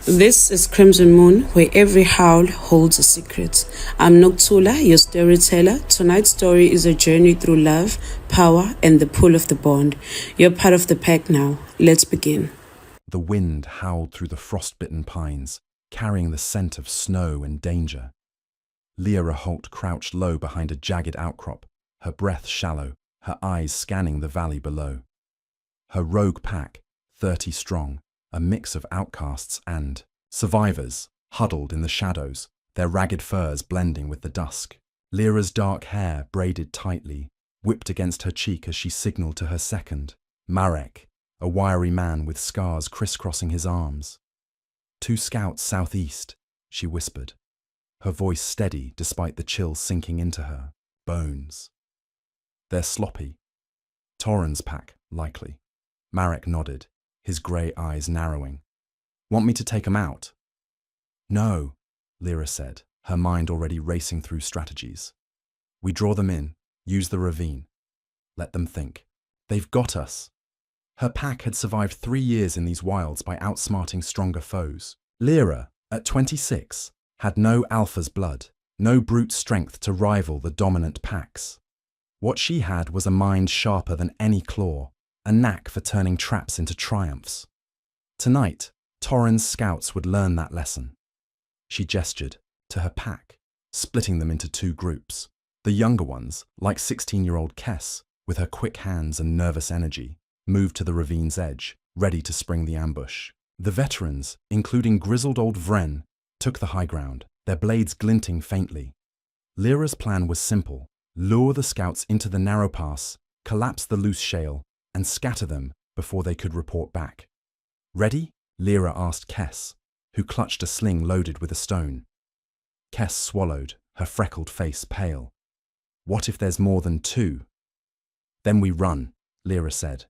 This is Crimson Moon, where every howl holds a secret. I'm Noktula, your storyteller. Tonight's story is a journey through love, power, and the pull of the bond. You're part of the pack now. Let's begin. The wind howled through the frost-bitten pines, carrying the scent of snow and danger. Lyra Holt crouched low behind a jagged outcrop, her breath shallow, her eyes scanning the valley below. Her rogue pack, 30 strong, a mix of outcasts and survivors, huddled in the shadows, their ragged furs blending with the dusk. Lyra's dark hair, braided tightly, whipped against her cheek as she signaled to her second, Marek, a wiry man with scars crisscrossing his arms. 2 scouts southeast, she whispered, her voice steady despite the chill sinking into her. Bones. They're sloppy. Torrens pack, likely. Marek nodded, his grey eyes narrowing. Want me to take 'em out? No, Lyra said, her mind already racing through strategies. We draw them in, use the ravine. Let them think. They've got us. Her pack had survived 3 years in these wilds by outsmarting stronger foes. Lyra, at 26, had no alpha's blood, no brute strength to rival the dominant packs. What she had was a mind sharper than any claw, a knack for turning traps into triumphs. Tonight, Torrens' scouts would learn that lesson. She gestured to her pack, splitting them into 2 groups. The younger ones, like 16-year-old Kess, with her quick hands and nervous energy, moved to the ravine's edge, ready to spring the ambush. The veterans, including grizzled old Vren, took the high ground, their blades glinting faintly. Lyra's plan was simple: lure the scouts into the narrow pass, collapse the loose shale, and scatter them before they could report back. Ready? Lyra asked Kess, who clutched a sling loaded with a stone. Kess swallowed, her freckled face pale. What if there's more than 2? Then we run, Lyra said,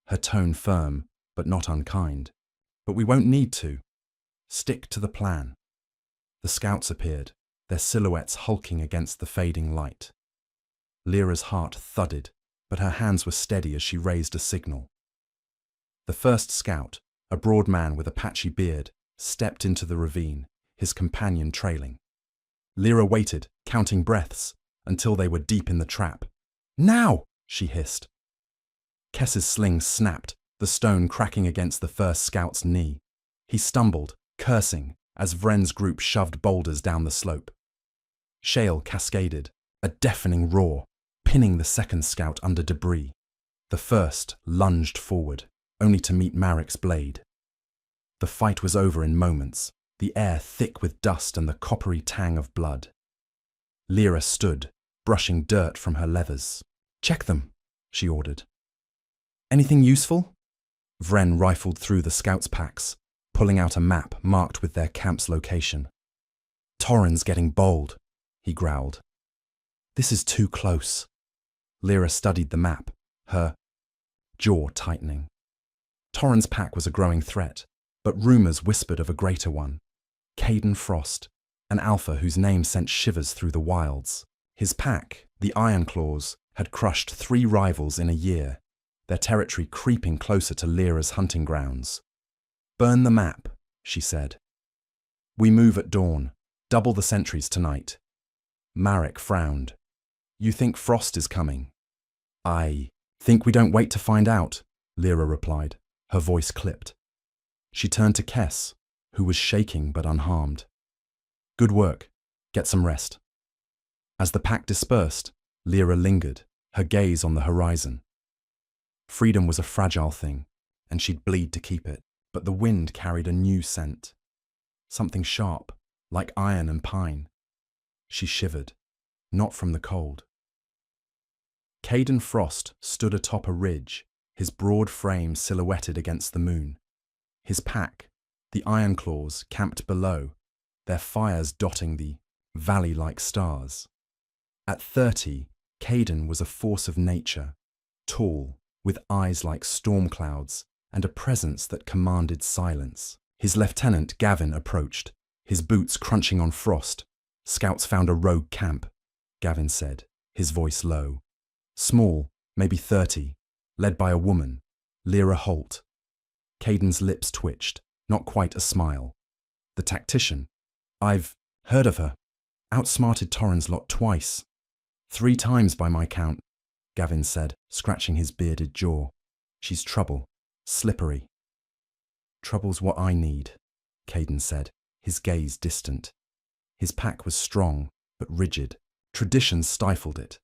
her tone firm but not unkind. But we won't need to. Stick to the plan. The scouts appeared, their silhouettes hulking against the fading light. Lyra's heart thudded, but her hands were steady as she raised a signal. The first scout, a broad man with a patchy beard, stepped into the ravine, his companion trailing. Lyra waited, counting breaths, until they were deep in the trap. Now! She hissed. Kess's sling snapped, the stone cracking against the first scout's knee. He stumbled, cursing, as Vren's group shoved boulders down the slope. Shale cascaded, a deafening roar, pinning the second scout under debris. The first lunged forward, only to meet Marek's blade. The fight was over in moments, the air thick with dust and the coppery tang of blood. Lyra stood, brushing dirt from her leathers. Check them, she ordered. Anything useful? Vren rifled through the scouts' packs, pulling out a map marked with their camp's location. Torrens getting bold, he growled. This is too close. Lyra studied the map, her jaw tightening. Torrens' pack was a growing threat, but rumours whispered of a greater one. Caden Frost, an alpha whose name sent shivers through the wilds. His pack, the Ironclaws, had crushed 3 rivals in a year, their territory creeping closer to Lyra's hunting grounds. Burn the map, she said. We move at dawn, double the sentries tonight. Marek frowned. You think Frost is coming? I think we don't wait to find out, Lyra replied, her voice clipped. She turned to Kess, who was shaking but unharmed. Good work. Get some rest. As the pack dispersed, Lyra lingered, her gaze on the horizon. Freedom was a fragile thing, and she'd bleed to keep it, but the wind carried a new scent. Something sharp, like iron and pine. She shivered, not from the cold. Caden Frost stood atop a ridge, his broad frame silhouetted against the moon. His pack, the Ironclaws, camped below, their fires dotting the valley-like stars. At 30, Caden was a force of nature, tall, with eyes like storm clouds and a presence that commanded silence. His lieutenant, Gavin, approached, his boots crunching on frost. Scouts found a rogue camp, Gavin said, his voice low. Small, maybe 30, led by a woman, Lyra Holt. Caden's lips twitched, not quite a smile. The tactician. I've heard of her. Outsmarted Torrens lot twice. 3 times by my count, Gavin said, scratching his bearded jaw. She's trouble. Slippery. Trouble's what I need, Caden said, his gaze distant. His pack was strong, but rigid. Tradition stifled it.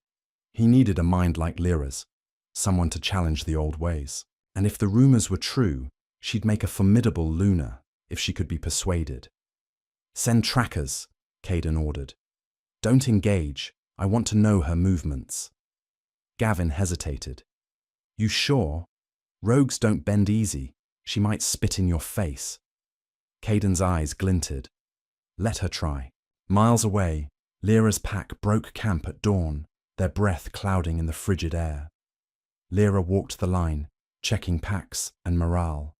He needed a mind like Lyra's, someone to challenge the old ways. And if the rumors were true, she'd make a formidable Luna if she could be persuaded. Send trackers, Caden ordered. Don't engage. I want to know her movements. Gavin hesitated. You sure? Rogues don't bend easy. She might spit in your face. Caden's eyes glinted. Let her try. Miles away, Lyra's pack broke camp at dawn, their breath clouding in the frigid air. Lyra walked the line, checking packs and morale.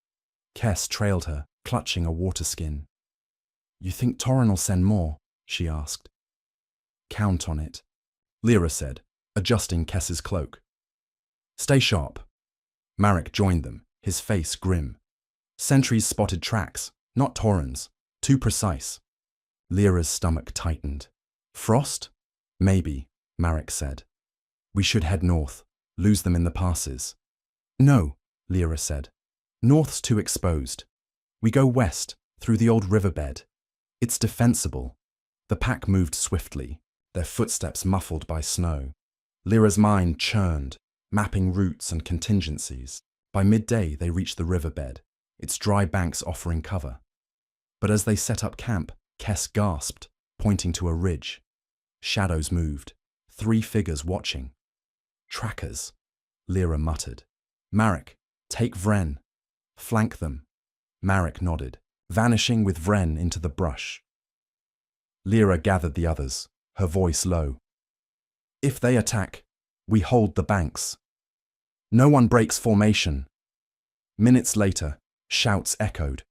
Kess trailed her, clutching a water skin. You think Torren'll send more? She asked. Count on it, Lyra said, adjusting Kess's cloak. Stay sharp. Marek joined them, his face grim. Sentries spotted tracks, not Torrens, too precise. Lyra's stomach tightened. Frost? Maybe, Marek said. We should head north, lose them in the passes. No, Lyra said. North's too exposed. We go west, through the old riverbed. It's defensible. The pack moved swiftly, their footsteps muffled by snow. Lyra's mind churned, mapping routes and contingencies. By midday, they reached the riverbed, its dry banks offering cover. But as they set up camp, Kess gasped, pointing to a ridge. Shadows moved, 3 figures watching. Trackers, Lyra muttered. Marek, take Vren. Flank them. Marek nodded, vanishing with Vren into the brush. Lyra gathered the others, her voice low. If they attack, we hold the banks. No one breaks formation. Minutes later, shouts echoed.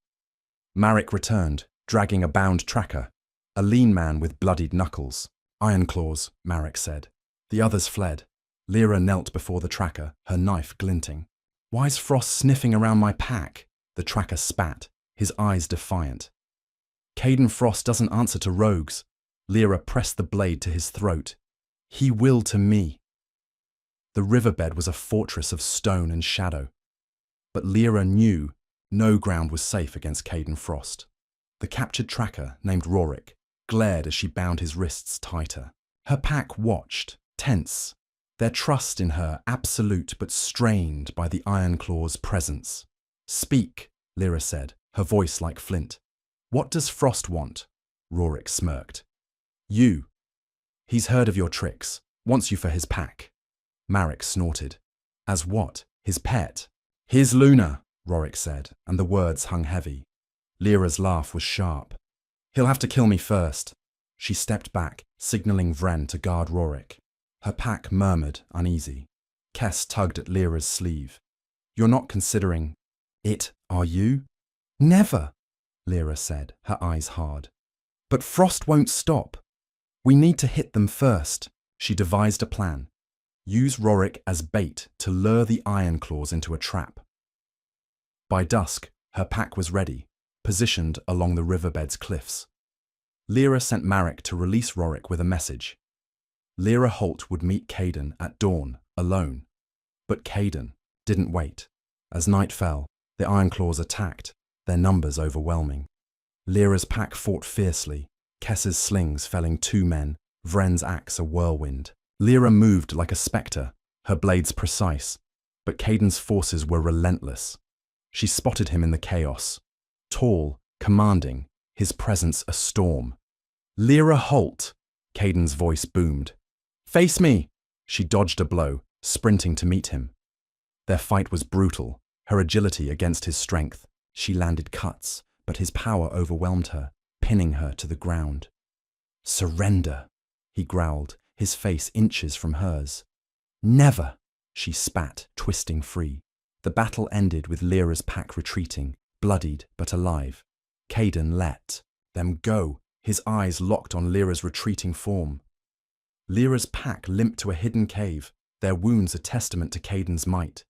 Marek returned, dragging a bound tracker, a lean man with bloodied knuckles. Ironclaws, Marek said. The others fled. Lyra knelt before the tracker, her knife glinting. Why's Frost sniffing around my pack? The tracker spat, his eyes defiant. Caden Frost doesn't answer to rogues. Lyra pressed the blade to his throat. He will to me. The riverbed was a fortress of stone and shadow. But Lyra knew no ground was safe against Caden Frost. The captured tracker, named Rorik, glared as she bound his wrists tighter. Her pack watched, tense, their trust in her absolute but strained by the Ironclaw's presence. Speak, Lyra said, her voice like flint. What does Frost want? Rorik smirked. You. He's heard of your tricks, wants you for his pack. Marek snorted. As what? His pet? His Luna, Rorik said, and the words hung heavy. Lyra's laugh was sharp. He'll have to kill me first. She stepped back, signaling Vren to guard Rorik. Her pack murmured, uneasy. Kess tugged at Lyra's sleeve. You're not considering it, are you? Never, Lyra said, her eyes hard. But Frost won't stop. We need to hit them first. She devised a plan. Use Rorik as bait to lure the Ironclaws into a trap. By dusk, her pack was ready, positioned along the riverbed's cliffs. Lyra sent Marek to release Rorik with a message. Lyra Holt would meet Caden at dawn, alone. But Caden didn't wait. As night fell, the Ironclaws attacked, their numbers overwhelming. Lyra's pack fought fiercely, Kess's slings felling 2 men, Vren's axe a whirlwind. Lyra moved like a spectre, her blades precise, but Caden's forces were relentless. She spotted him in the chaos. Tall, commanding, his presence a storm. Lyra Holt, Caden's voice boomed. Face me! She dodged a blow, sprinting to meet him. Their fight was brutal, her agility against his strength. She landed cuts, but his power overwhelmed her, pinning her to the ground. Surrender, he growled, his face inches from hers. Never, she spat, twisting free. The battle ended with Lyra's pack retreating, bloodied but alive. Caden let them go, his eyes locked on Lyra's retreating form. Lyra's pack limped to a hidden cave, their wounds a testament to Caden's might.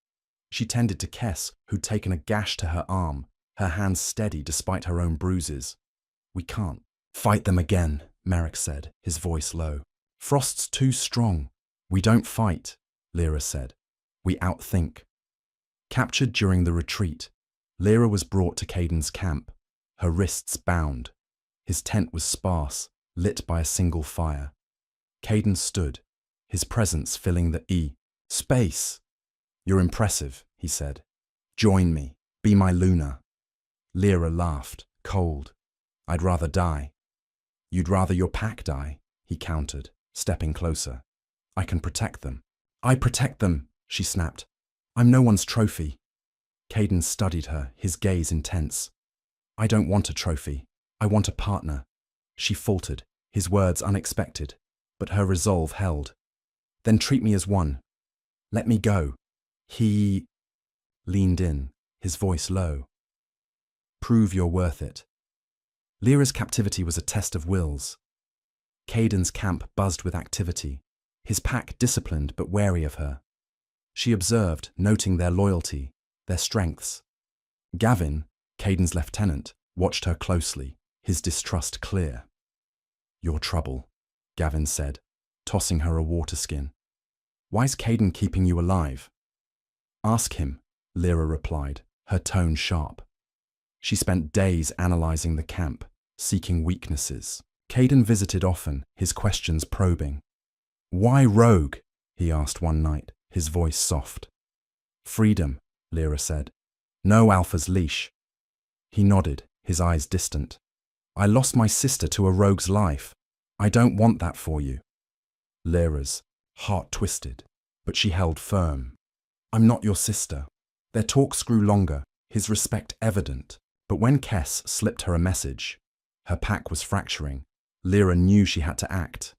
She tended to Kess, who'd taken a gash to her arm, her hands steady despite her own bruises. We can't. Fight them again, Merrick said, his voice low. Frost's too strong. We don't fight, Lyra said. We outthink. Captured during the retreat, Lyra was brought to Caden's camp, her wrists bound. His tent was sparse, lit by a single fire. Caden stood, his presence filling the space. You're impressive, he said. Join me. Be my Luna. Lyra laughed, cold. I'd rather die. You'd rather your pack die, he countered, stepping closer. I can protect them. I protect them, she snapped. I'm no one's trophy. Caden studied her, his gaze intense. I don't want a trophy. I want a partner. She faltered, his words unexpected, but her resolve held. Then treat me as one. Let me go. He leaned in, his voice low. Prove you're worth it. Lyra's captivity was a test of wills. Caden's camp buzzed with activity, his pack disciplined but wary of her. She observed, noting their loyalty, their strengths. Gavin, Caden's lieutenant, watched her closely, his distrust clear. Your trouble, Gavin said, tossing her a water skin. Why's Caden keeping you alive? Ask him, Lyra replied, her tone sharp. She spent days analyzing the camp, seeking weaknesses. Caden visited often, his questions probing. Why Rogue? He asked one night, his voice soft. Freedom, Lyra said. No Alpha's leash. He nodded, his eyes distant. I lost my sister to a rogue's life. I don't want that for you. Lyra's heart twisted, but she held firm. I'm not your sister. Their talks grew longer, his respect evident. But when Kess slipped her a message, her pack was fracturing. Lyra knew she had to act.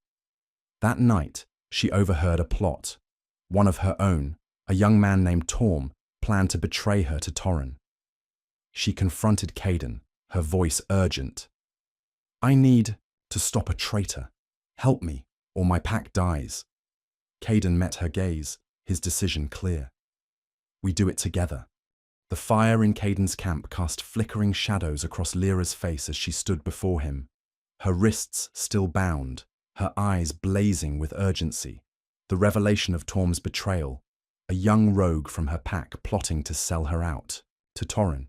That night, she overheard a plot. One of her own, a young man named Torm, planned to betray her to Torren. She confronted Caden, her voice urgent. I need to stop a traitor. Help me, or my pack dies. Caden met her gaze, his decision clear. We do it together. The fire in Caden's camp cast flickering shadows across Lyra's face as she stood before him, her wrists still bound, her eyes blazing with urgency. The revelation of Torm's betrayal, a young rogue from her pack plotting to sell her out, to Torren,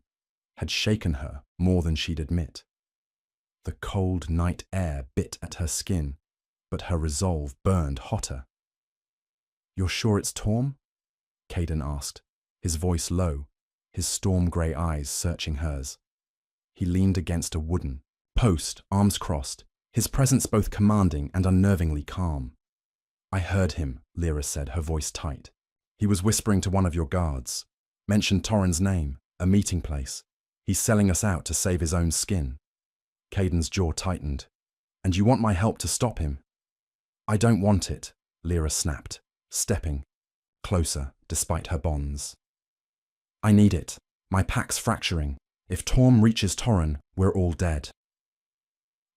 had shaken her more than she'd admit. The cold night air bit at her skin, but her resolve burned hotter. You're sure it's Torm? Caden asked, his voice low, his storm-grey eyes searching hers. He leaned against a wooden post, arms crossed, his presence both commanding and unnervingly calm. I heard him, Lyra said, her voice tight. He was whispering to one of your guards. Mentioned Torren's name, a meeting place. He's selling us out to save his own skin. Caden's jaw tightened. And you want my help to stop him? I don't want it, Lyra snapped, stepping closer despite her bonds. I need it. My pack's fracturing. If Torm reaches Torren, we're all dead.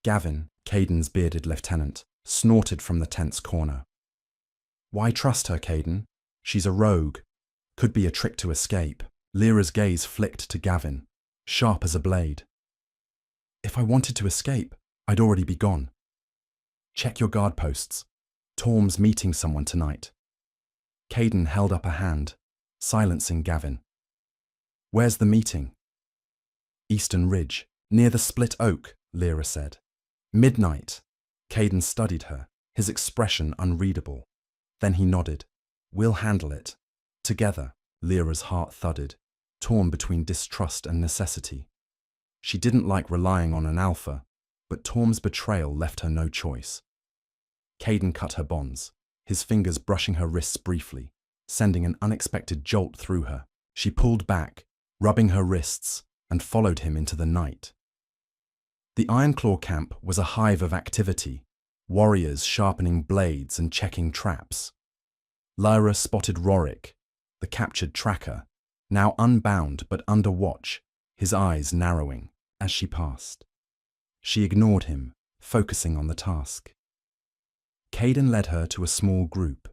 Gavin, Caden's bearded lieutenant, snorted from the tent's corner. Why trust her, Caden? She's a rogue. Could be a trick to escape. Lyra's gaze flicked to Gavin, sharp as a blade. If I wanted to escape, I'd already be gone. Check your guard posts. Torm's meeting someone tonight. Caden held up a hand, silencing Gavin. Where's the meeting? Eastern Ridge, near the Split Oak, Lyra said. Midnight. Caden studied her, his expression unreadable. Then he nodded. We'll handle it. Together, Lyra's heart thudded, torn between distrust and necessity. She didn't like relying on an alpha, but Torm's betrayal left her no choice. Caden cut her bonds, his fingers brushing her wrists briefly, sending an unexpected jolt through her. She pulled back, rubbing her wrists, and followed him into the night. The Ironclaw camp was a hive of activity, warriors sharpening blades and checking traps. Lyra spotted Rorik, the captured tracker, now unbound but under watch, his eyes narrowing as she passed. She ignored him, focusing on the task. Caden led her to a small group,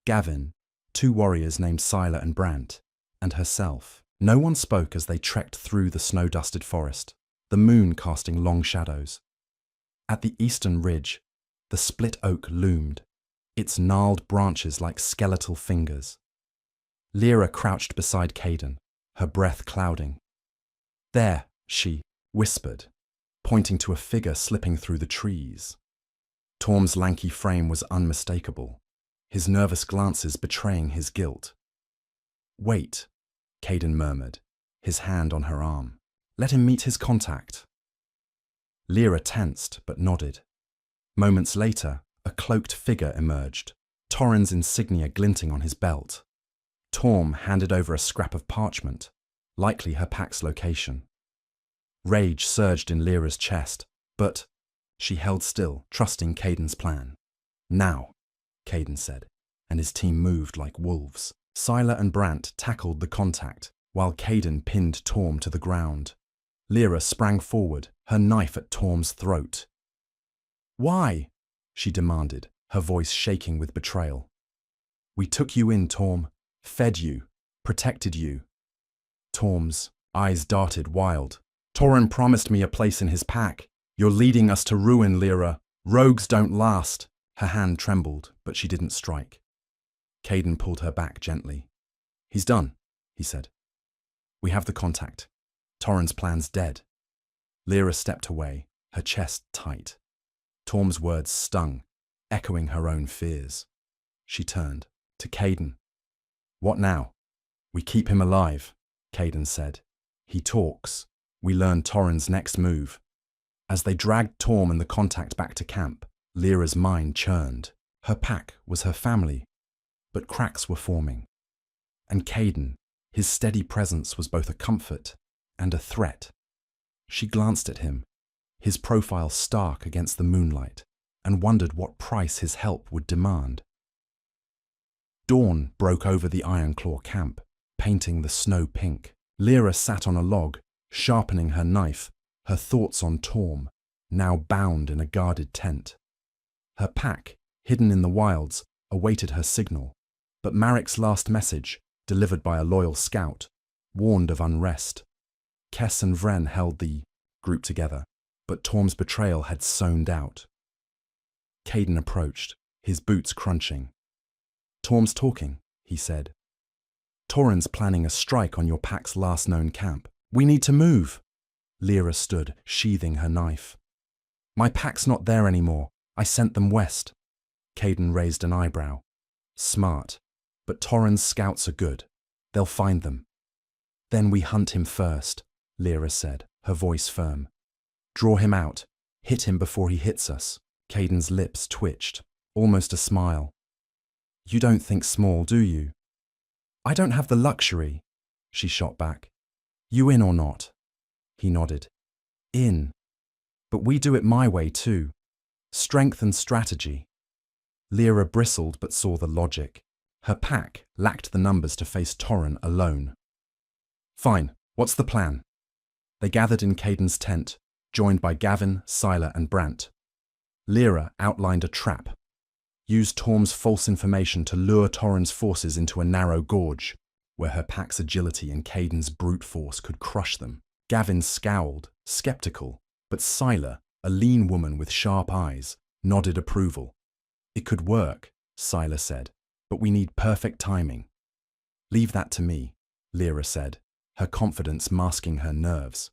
Gavin, 2 warriors named Sylar and Brant, and herself. No one spoke as they trekked through the snow-dusted forest. the moon casting long shadows. At the eastern ridge, the split oak loomed, its gnarled branches like skeletal fingers. Lyra crouched beside Caden, her breath clouding. "There," she whispered, pointing to a figure slipping through the trees. Torm's lanky frame was unmistakable, his nervous glances betraying his guilt. "Wait," Caden murmured, his hand on her arm. "Let him meet his contact." Lyra tensed but nodded. Moments later, a cloaked figure emerged, Torrin's insignia glinting on his belt. Torm handed over a scrap of parchment, likely her pack's location. Rage surged in Lyra's chest, but she held still, trusting Caden's plan. "Now," Caden said, and his team moved like wolves. Scylla and Brant tackled the contact, while Caden pinned Torm to the ground. Lyra sprang forward, her knife at Torm's throat. "Why?" she demanded, her voice shaking with betrayal. "We took you in, Torm, fed you, protected you." Torm's eyes darted wild. "Torrin promised me a place in his pack. You're leading us to ruin, Lyra. Rogues don't last." Her hand trembled, but she didn't strike. Caden pulled her back gently. "He's done," he said. "We have the contact. Torrin's plan's dead." Lyra stepped away, her chest tight. Torm's words stung, echoing her own fears. She turned to Caden. "What now?" "We keep him alive," Caden said. "He talks. We learn Torrin's next move." As they dragged Torm and the contact back to camp, Lyra's mind churned. Her pack was her family, but cracks were forming. And Caden, his steady presence was both a comfort and a threat. She glanced at him, his profile stark against the moonlight, and wondered what price his help would demand. Dawn broke over the Ironclaw camp, painting the snow pink. Lyra sat on a log, sharpening her knife, her thoughts on Torm, now bound in a guarded tent. Her pack, hidden in the wilds, awaited her signal, but Marek's last message, delivered by a loyal scout, warned of unrest. Kess and Vren held the group together, but Torm's betrayal had sown doubt. Caden approached, his boots crunching. "Torm's talking," he said. "Torrin's planning a strike on your pack's last known camp. We need to move." Lyra stood, sheathing her knife. "My pack's not there anymore. I sent them west." Caden raised an eyebrow. "Smart. But Torrin's scouts are good. They'll find them." "Then we hunt him first," Lyra said, her voice firm. "Draw him out. Hit him before he hits us." Caden's lips twitched, almost a smile. "You don't think small, do you?" "I don't have the luxury," she shot back. "You in or not?" He nodded. "In. But we do it my way too. Strength and strategy." Lyra bristled but saw the logic. Her pack lacked the numbers to face Torrin alone. "Fine, what's the plan?" They gathered in Caden's tent, joined by Gavin, Scylla and Brant. Lyra outlined a trap. Use Torm's false information to lure Torrin's forces into a narrow gorge, where her pack's agility and Caden's brute force could crush them. Gavin scowled, skeptical, but Scylla, a lean woman with sharp eyes, nodded approval. "It could work," Scylla said, "but we need perfect timing." "Leave that to me," Lyra said, her confidence masking her nerves.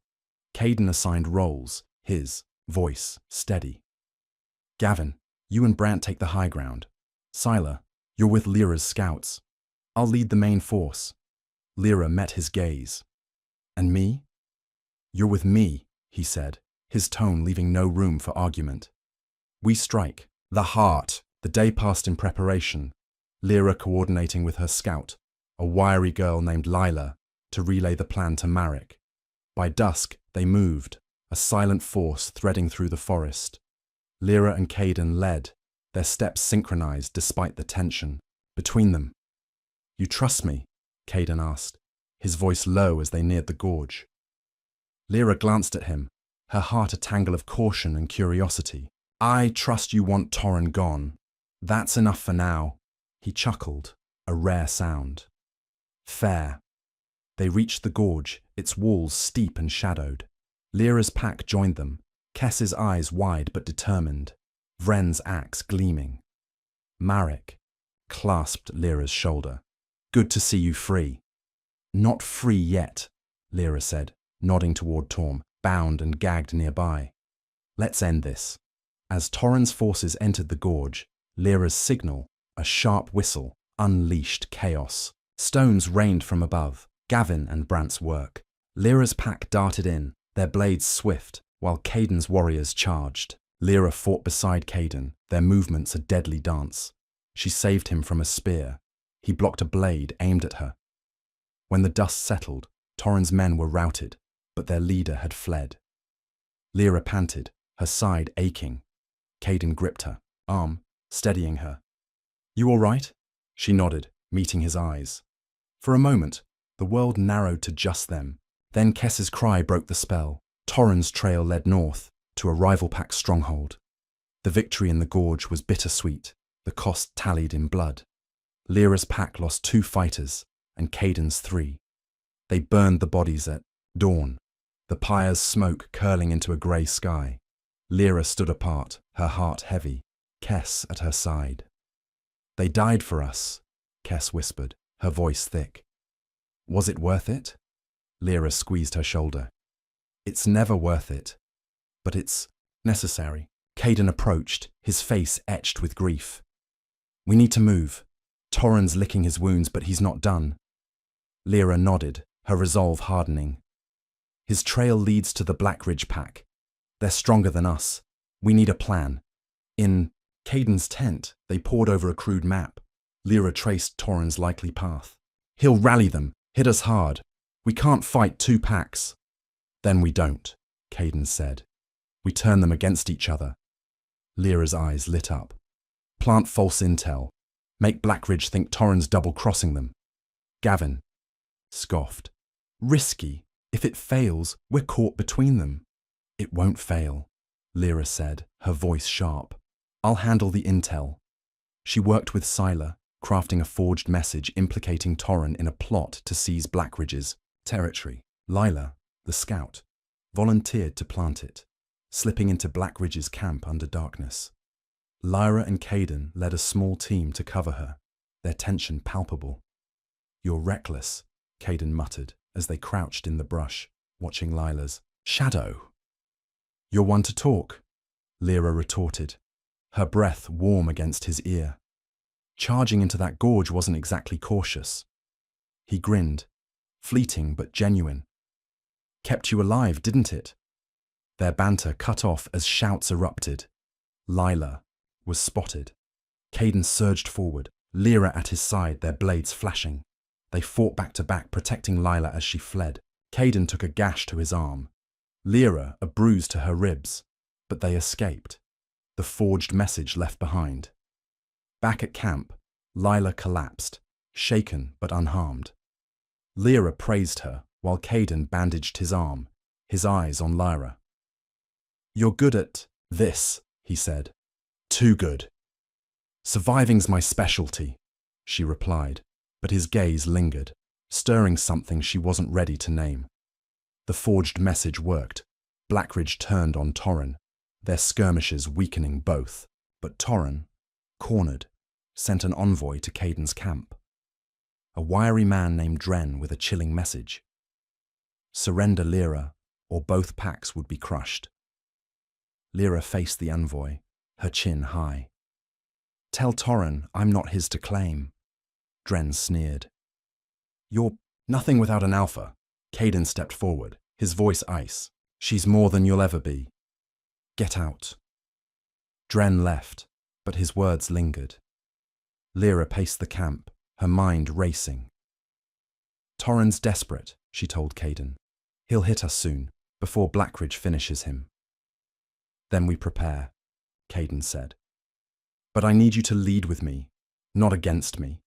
Caden assigned roles, his voice steady. "Gavin, you and Brant take the high ground. Scylla, you're with Lyra's scouts. I'll lead the main force." Lyra met his gaze. "And me?" "You're with me," he said, his tone leaving no room for argument. "We strike. The heart." The day passed in preparation, Lyra coordinating with her scout, a wiry girl named Lila, to relay the plan to Marek. By dusk, they moved, a silent force threading through the forest. Lyra and Caden led, their steps synchronized despite the tension between them. "You trust me?" Caden asked, his voice low as they neared the gorge. Lyra glanced at him, her heart a tangle of caution and curiosity. "I trust you want Torrin gone. That's enough for now." He chuckled, a rare sound. "Fair." They reached the gorge, its walls steep and shadowed. Lyra's pack joined them, Kess's eyes wide but determined, Vren's axe gleaming. Marek clasped Lyra's shoulder. Good to see you free. Not free yet, Lyra said, nodding toward Torm, bound and gagged nearby. Let's end this. As Torrhen's forces entered the gorge, Lyra's signal, a sharp whistle, unleashed chaos. Stones rained from above, Gavin and Brant's work. Lyra's pack darted in, their blades swift, while Caden's warriors charged. Lyra fought beside Caden, their movements a deadly dance. She saved him from a spear. He blocked a blade aimed at her. When the dust settled, Torrhen's men were routed, but their leader had fled. Lyra panted, her side aching. Caden gripped her arm, steadying her. You all right? She nodded, meeting his eyes. For a moment, the world narrowed to just them. Then Kess's cry broke the spell. Torrhen's trail led north, to a rival pack stronghold. The victory in the gorge was bittersweet, the cost tallied in blood. Lyra's pack lost 2 fighters, and Caden's 3. They burned the bodies at dawn, the pyre's smoke curling into a grey sky. Lyra stood apart, her heart heavy, Kess at her side. They died for us, Kess whispered, her voice thick. Was it worth it? Lyra squeezed her shoulder. It's never worth it, but it's necessary. Caden approached, his face etched with grief. We need to move. Torrhen's licking his wounds, but he's not done. Lyra nodded, her resolve hardening. His trail leads to the Blackridge pack. They're stronger than us. We need a plan. In Caden's tent, they pored over a crude map. Lyra traced Torrhen's likely path. He'll rally them, hit us hard. We can't fight 2 packs. Then we don't, Caden said. We turn them against each other. Lyra's eyes lit up. Plant false intel. Make Blackridge think Torrhen's double-crossing them. Gavin scoffed. Risky. If it fails, we're caught between them. It won't fail, Lyra said, her voice sharp. I'll handle the intel. She worked with Sylar, crafting a forged message implicating Torrhen in a plot to seize Blackridge's territory. Lila, the scout, volunteered to plant it, slipping into Blackridge's camp under darkness. Lyra and Caden led a small team to cover her, their tension palpable. You're reckless, Caden muttered as they crouched in the brush, watching Lila's shadow. You're one to talk, Lyra retorted, her breath warm against his ear. Charging into that gorge wasn't exactly cautious. He grinned, fleeting but genuine. Kept you alive, didn't it? Their banter cut off as shouts erupted. Lila was spotted. Caden surged forward, Lyra at his side, their blades flashing. They fought back to back, protecting Lila as she fled. Caden took a gash to his arm. Lyra a bruise to her ribs, but they escaped. The forged message left behind. Back at camp, Lila collapsed, shaken but unharmed. Lyra praised her, while Caden bandaged his arm, his eyes on Lyra. You're good at this, he said. Too good. Surviving's my specialty, she replied, but his gaze lingered, stirring something she wasn't ready to name. The forged message worked. Blackridge turned on Torrhen, their skirmishes weakening both. But Torrhen, cornered, sent an envoy to Caden's camp. A wiry man named Dren with a chilling message. Surrender Lyra, or both packs would be crushed. Lyra faced the envoy, her chin high. Tell Torrhen I'm not his to claim. Dren sneered. You're nothing without an alpha. Caden stepped forward, his voice ice. She's more than you'll ever be. Get out. Dren left, but his words lingered. Lyra paced the camp, her mind racing. Torrhen's desperate, she told Caden. He'll hit us soon, before Blackridge finishes him. Then we prepare, Caden said. But I need you to lead with me, not against me.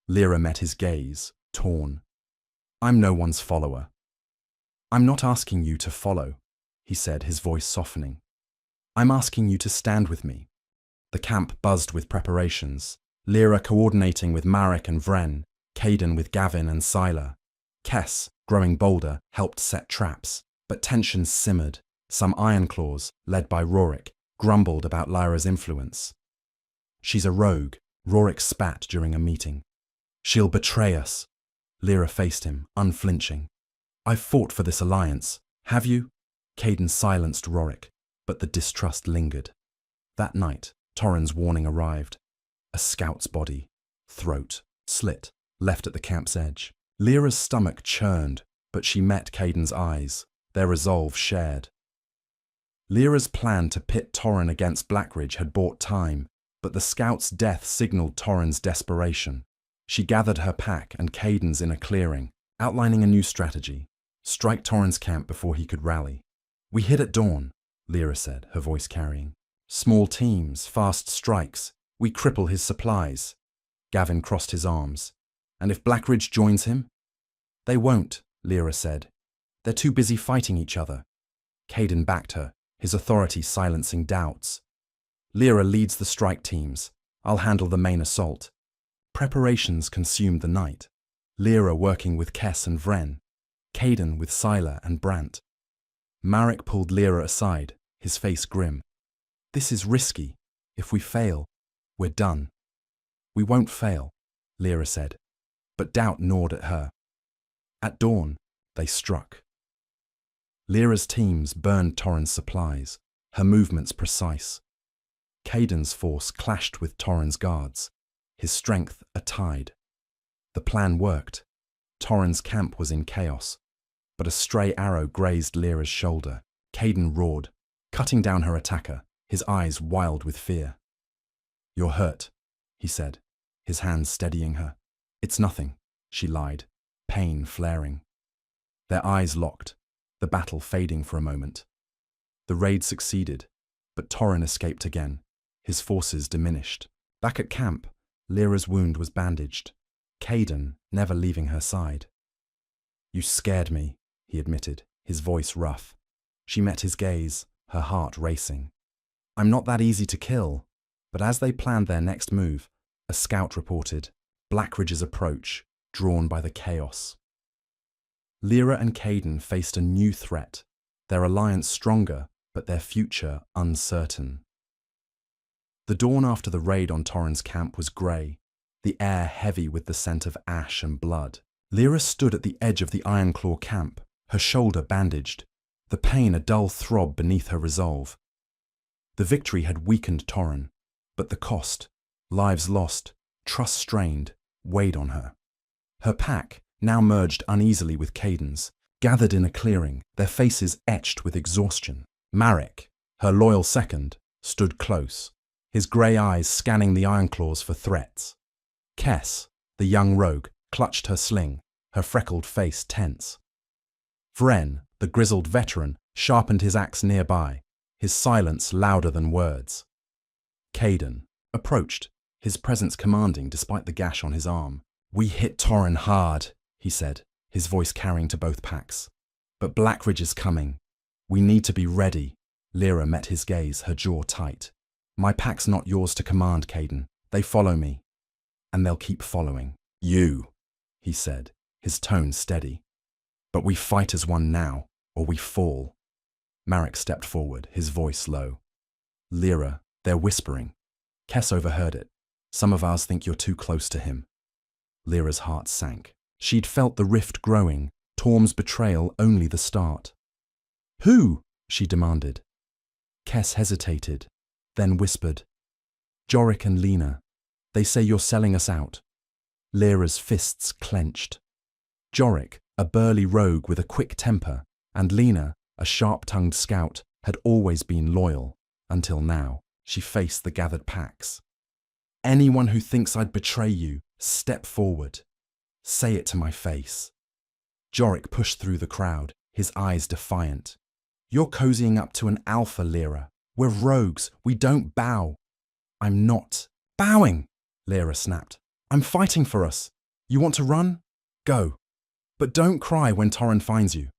Lyra met his gaze, torn. I'm no one's follower. I'm not asking you to follow, he said, his voice softening. I'm asking you to stand with me. The camp buzzed with preparations, Lyra coordinating with Marek and Vren, Caden with Gavin and Sylar. Kess, growing bolder, helped set traps. But tension simmered. Some Ironclaws, led by Rorik, grumbled about Lyra's influence. "She's a rogue," Rorik spat during a meeting. "She'll betray us." Lyra faced him, unflinching. "I've fought for this alliance. Have you?" Caden silenced Rorik, but the distrust lingered. That night, Torrhen's warning arrived. A scout's body, throat slit, left at the camp's edge. Lyra's stomach churned, but she met Caden's eyes, their resolve shared. Lyra's plan to pit Torrhen against Blackridge had bought time, but the scout's death signaled Torrhen's desperation. She gathered her pack and Caden's in a clearing, outlining a new strategy: strike Torrhen's camp before he could rally. "We hit at dawn," Lyra said, her voice carrying. "Small teams, fast strikes. We cripple his supplies." Gavin crossed his arms. "And if Blackridge joins him?" "They won't," Lyra said. "They're too busy fighting each other." Caden backed her, his authority silencing doubts. "Lyra leads the strike teams. I'll handle the main assault." Preparations consumed the night. Lyra working with Kess and Vren, Caden with Sylar and Brant. Marek pulled Lyra aside, his face grim. "This is risky. If we fail, we're done." "We won't fail," Lyra said, but doubt gnawed at her. At dawn, they struck. Lyra's teams burned Torrhen's supplies, her movements precise. Caden's force clashed with Torrhen's guards, his strength a tide. The plan worked. Torrhen's camp was in chaos, but a stray arrow grazed Lyra's shoulder. Caden roared, cutting down her attacker, his eyes wild with fear. "You're hurt," he said, his hands steadying her. "It's nothing," she lied, pain flaring. Their eyes locked, the battle fading for a moment. The raid succeeded, but Torrhen escaped again, his forces diminished. Back at camp, Lyra's wound was bandaged, Caden never leaving her side. "You scared me," he admitted, his voice rough. She met his gaze, her heart racing. "I'm not that easy to kill." But as they planned their next move, a scout reported Blackridge's approach, drawn by the chaos. Lyra and Caden faced a new threat, their alliance stronger, but their future uncertain. The dawn after the raid on Torrhen's camp was grey, the air heavy with the scent of ash and blood. Lyra stood at the edge of the Ironclaw camp, her shoulder bandaged, the pain a dull throb beneath her resolve. The victory had weakened Torrhen, but the cost, lives lost, trust strained, weighed on her. Her pack, now merged uneasily with Caden's, gathered in a clearing, their faces etched with exhaustion. Marek, her loyal second, stood close, his grey eyes scanning the Ironclaws for threats. Kess, the young rogue, clutched her sling, her freckled face tense. Vren, the grizzled veteran, sharpened his axe nearby, his silence louder than words. Caden approached, his presence commanding despite the gash on his arm. "We hit Torrhen hard," he said, his voice carrying to both packs. "But Blackridge is coming. We need to be ready." Lyra met his gaze, her jaw tight. "My pack's not yours to command, Caden. They follow me. And they'll keep following you," he said, his tone steady. "But we fight as one now, or we fall." Marek stepped forward, his voice low. "Lyra, they're whispering." Kess overheard it. "Some of ours think you're too close to him." Lyra's heart sank. She'd felt the rift growing, Torm's betrayal only the start. "Who?" she demanded. Kess hesitated, then whispered, "Jorik and Lena. They say you're selling us out." Lyra's fists clenched. Jorik, a burly rogue with a quick temper, and Lena, a sharp-tongued scout, had always been loyal, until now. She faced the gathered packs. "Anyone who thinks I'd betray you, step forward. Say it to my face." Jorik pushed through the crowd, his eyes defiant. "You're cozying up to an alpha, Lyra. We're rogues. We don't bow." "I'm not bowing," Lyra snapped. "I'm fighting for us. You want to run? Go. But don't cry when Torrhen finds you."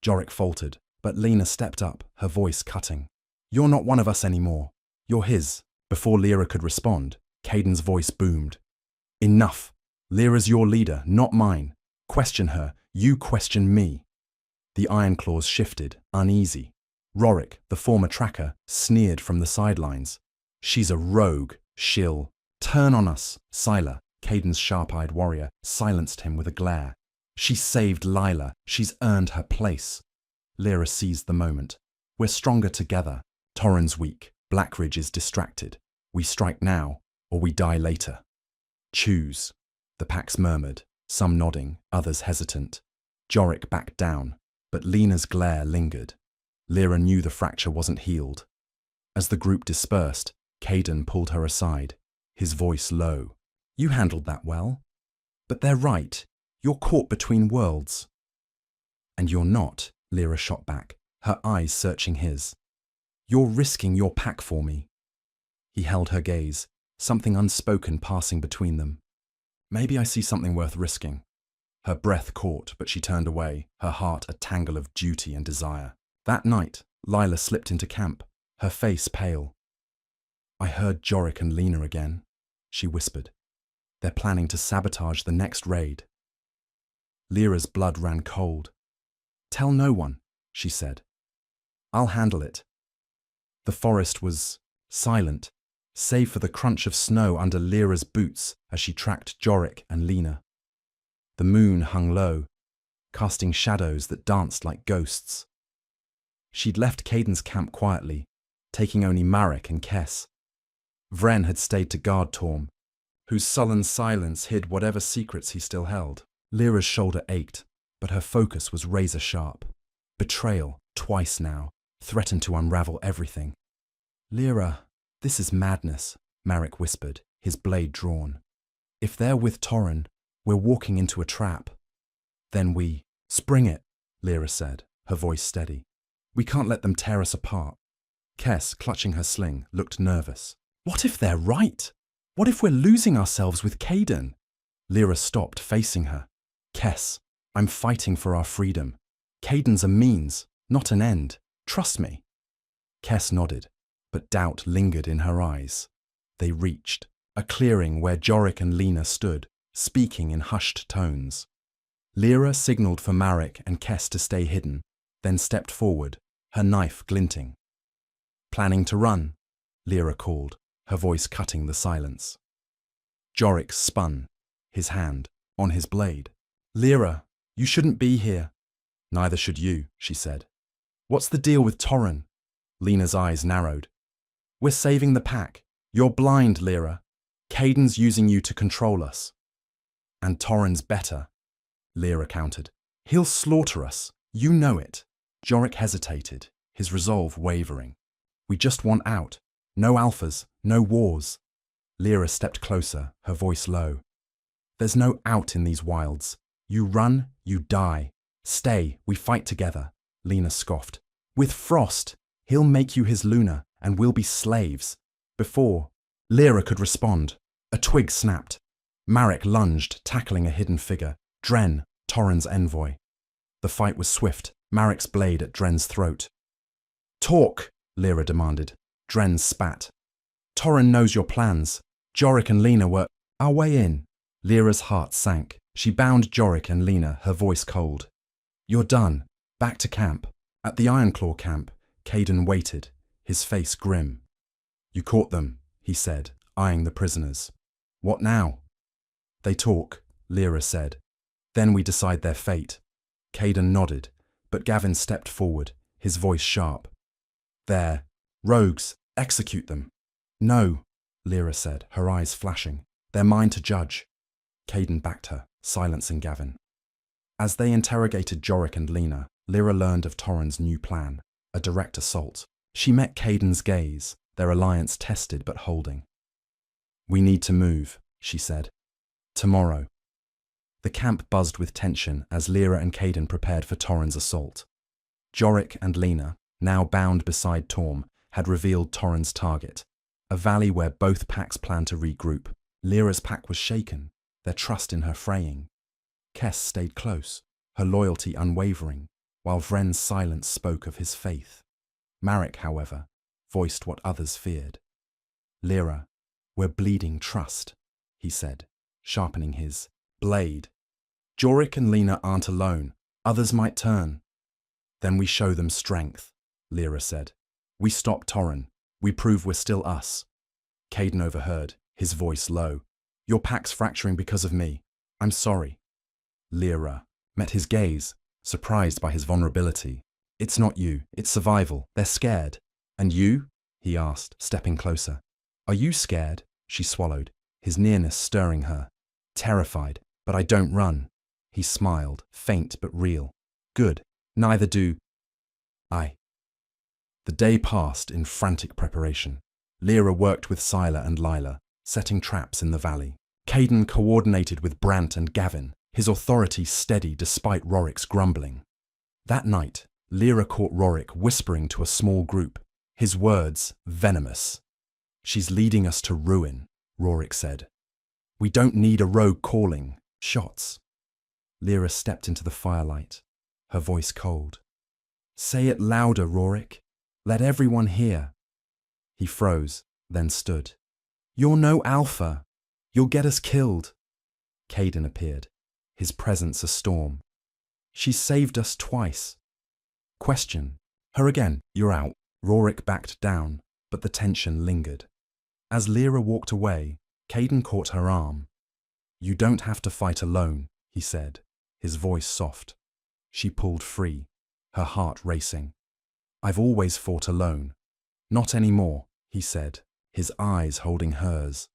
Jorik faltered, but Lena stepped up, her voice cutting. "You're not one of us anymore. You're his." Before Lyra could respond, Caden's voice boomed. "Enough. Lyra's your leader, not mine. Question her. You question me." The iron claws shifted, uneasy. Rorik, the former tracker, sneered from the sidelines. "She's a rogue, shill. Turn on us." Sylar, Caden's sharp-eyed warrior, silenced him with a glare. "She saved Lila. She's earned her place." Lyra seized the moment. "We're stronger together. Torren's weak. Blackridge is distracted. We strike now, or we die later." "Choose," the packs murmured, some nodding, others hesitant. Jorik backed down, but Lena's glare lingered. Lyra knew the fracture wasn't healed. As the group dispersed, Caden pulled her aside, his voice low. "You handled that well. But they're right. You're caught between worlds." "And you're not," Lyra shot back, her eyes searching his. "You're risking your pack for me." He held her gaze, something unspoken passing between them. "Maybe I see something worth risking." Her breath caught, but she turned away, her heart a tangle of duty and desire. That night, Lila slipped into camp, her face pale. "I heard Jorik and Lena again," she whispered. "They're planning to sabotage the next raid." Lyra's blood ran cold. "Tell no one," she said. "I'll handle it." The forest was silent, save for the crunch of snow under Lyra's boots as she tracked Jorik and Lena. The moon hung low, casting shadows that danced like ghosts. She'd left Caden's camp quietly, taking only Marek and Kess. Vren had stayed to guard Torm, whose sullen silence hid whatever secrets he still held. Lyra's shoulder ached, but her focus was razor-sharp. Betrayal, twice now, threatened to unravel everything. "Lyra, this is madness," Marek whispered, his blade drawn. "If they're with Torren, we're walking into a trap." "Then we spring it," Lyra said, her voice steady. "We can't let them tear us apart." Kess, clutching her sling, looked nervous. "What if they're right? What if we're losing ourselves with Caden?" Lyra stopped, facing her. "Kess, I'm fighting for our freedom. Caden's a means, not an end. Trust me." Kess nodded, but doubt lingered in her eyes. They reached a clearing where Jorik and Lena stood, speaking in hushed tones. Lyra signaled for Marek and Kess to stay hidden, then stepped forward, her knife glinting. "Planning to run?" Lyra called, her voice cutting the silence. Jorik spun, his hand on his blade. "Lyra, you shouldn't be here." "Neither should you," she said. "What's the deal with Torren?" Lena's eyes narrowed. "We're saving the pack. You're blind, Lyra. Caden's using you to control us." "And Torren's better," Lyra countered. "He'll slaughter us. You know it." Jorik hesitated, his resolve wavering. "We just want out. No alphas, no wars." Lyra stepped closer, her voice low. "There's no out in these wilds. You run, you die. Stay, we fight together." Lena scoffed. "With Frost, he'll make you his Luna, and we'll be slaves." Before Lyra could respond, a twig snapped. Marek lunged, tackling a hidden figure, Dren, Torren's envoy. The fight was swift, Marek's blade at Dren's throat. "Talk," Lyra demanded. Dren spat. "Torren knows your plans. Jorik and Lena were our way in." Lyra's heart sank. She bound Jorik and Lena, her voice cold. "You're done. Back to camp." At the Ironclaw camp, Caden waited, his face grim. "You caught them," he said, eyeing the prisoners. "What now?" "They talk," Lyra said. "Then we decide their fate." Caden nodded, but Gavin stepped forward, his voice sharp. "They're rogues. Execute them." "No," Lyra said, her eyes flashing. "They're mine to judge." Caden backed her, silencing Gavin. As they interrogated Jorik and Lena, Lyra learned of Torren's new plan, a direct assault. She met Caden's gaze, their alliance tested but holding. "We need to move," she said. "Tomorrow." The camp buzzed with tension as Lyra and Caden prepared for Torren's assault. Jorik and Lena, now bound beside Torm, had revealed Torren's target, a valley where both packs planned to regroup. Lyra's pack was shaken, their trust in her fraying. Kess stayed close, her loyalty unwavering, while Vren's silence spoke of his faith. Marek, however, voiced what others feared. "Lyra, we're bleeding trust," he said, sharpening his blade. "Jorik and Lena aren't alone. Others might turn." Then we show them strength, Lyra said. We stop Torren. We prove we're still us. Caden overheard, his voice low. Your pack's fracturing because of me. I'm sorry. Lyra met his gaze, surprised by his vulnerability. It's not you, it's survival. They're scared. And you? He asked, stepping closer. Are you scared? She swallowed, his nearness stirring her. Terrified, but I don't run. He smiled, faint but real. Good. Neither do I. The day passed in frantic preparation. Lyra worked with Scylla and Lila, setting traps in the valley. Caden coordinated with Brant and Gavin, his authority steady despite Rorik's grumbling. That night, Lyra caught Rorik whispering to a small group, his words venomous. She's leading us to ruin, Rorik said. We don't need a rogue calling shots. Lyra stepped into the firelight, her voice cold. Say it louder, Rorik. Let everyone hear. He froze, then stood. You're no alpha. You'll get us killed. Caden appeared, his presence a storm. She saved us twice. Question. Her again. You're out. Rorik backed down, but the tension lingered. As Lyra walked away, Caden caught her arm. You don't have to fight alone, he said, his voice soft. She pulled free, her heart racing. I've always fought alone. Not anymore, he said, his eyes holding hers.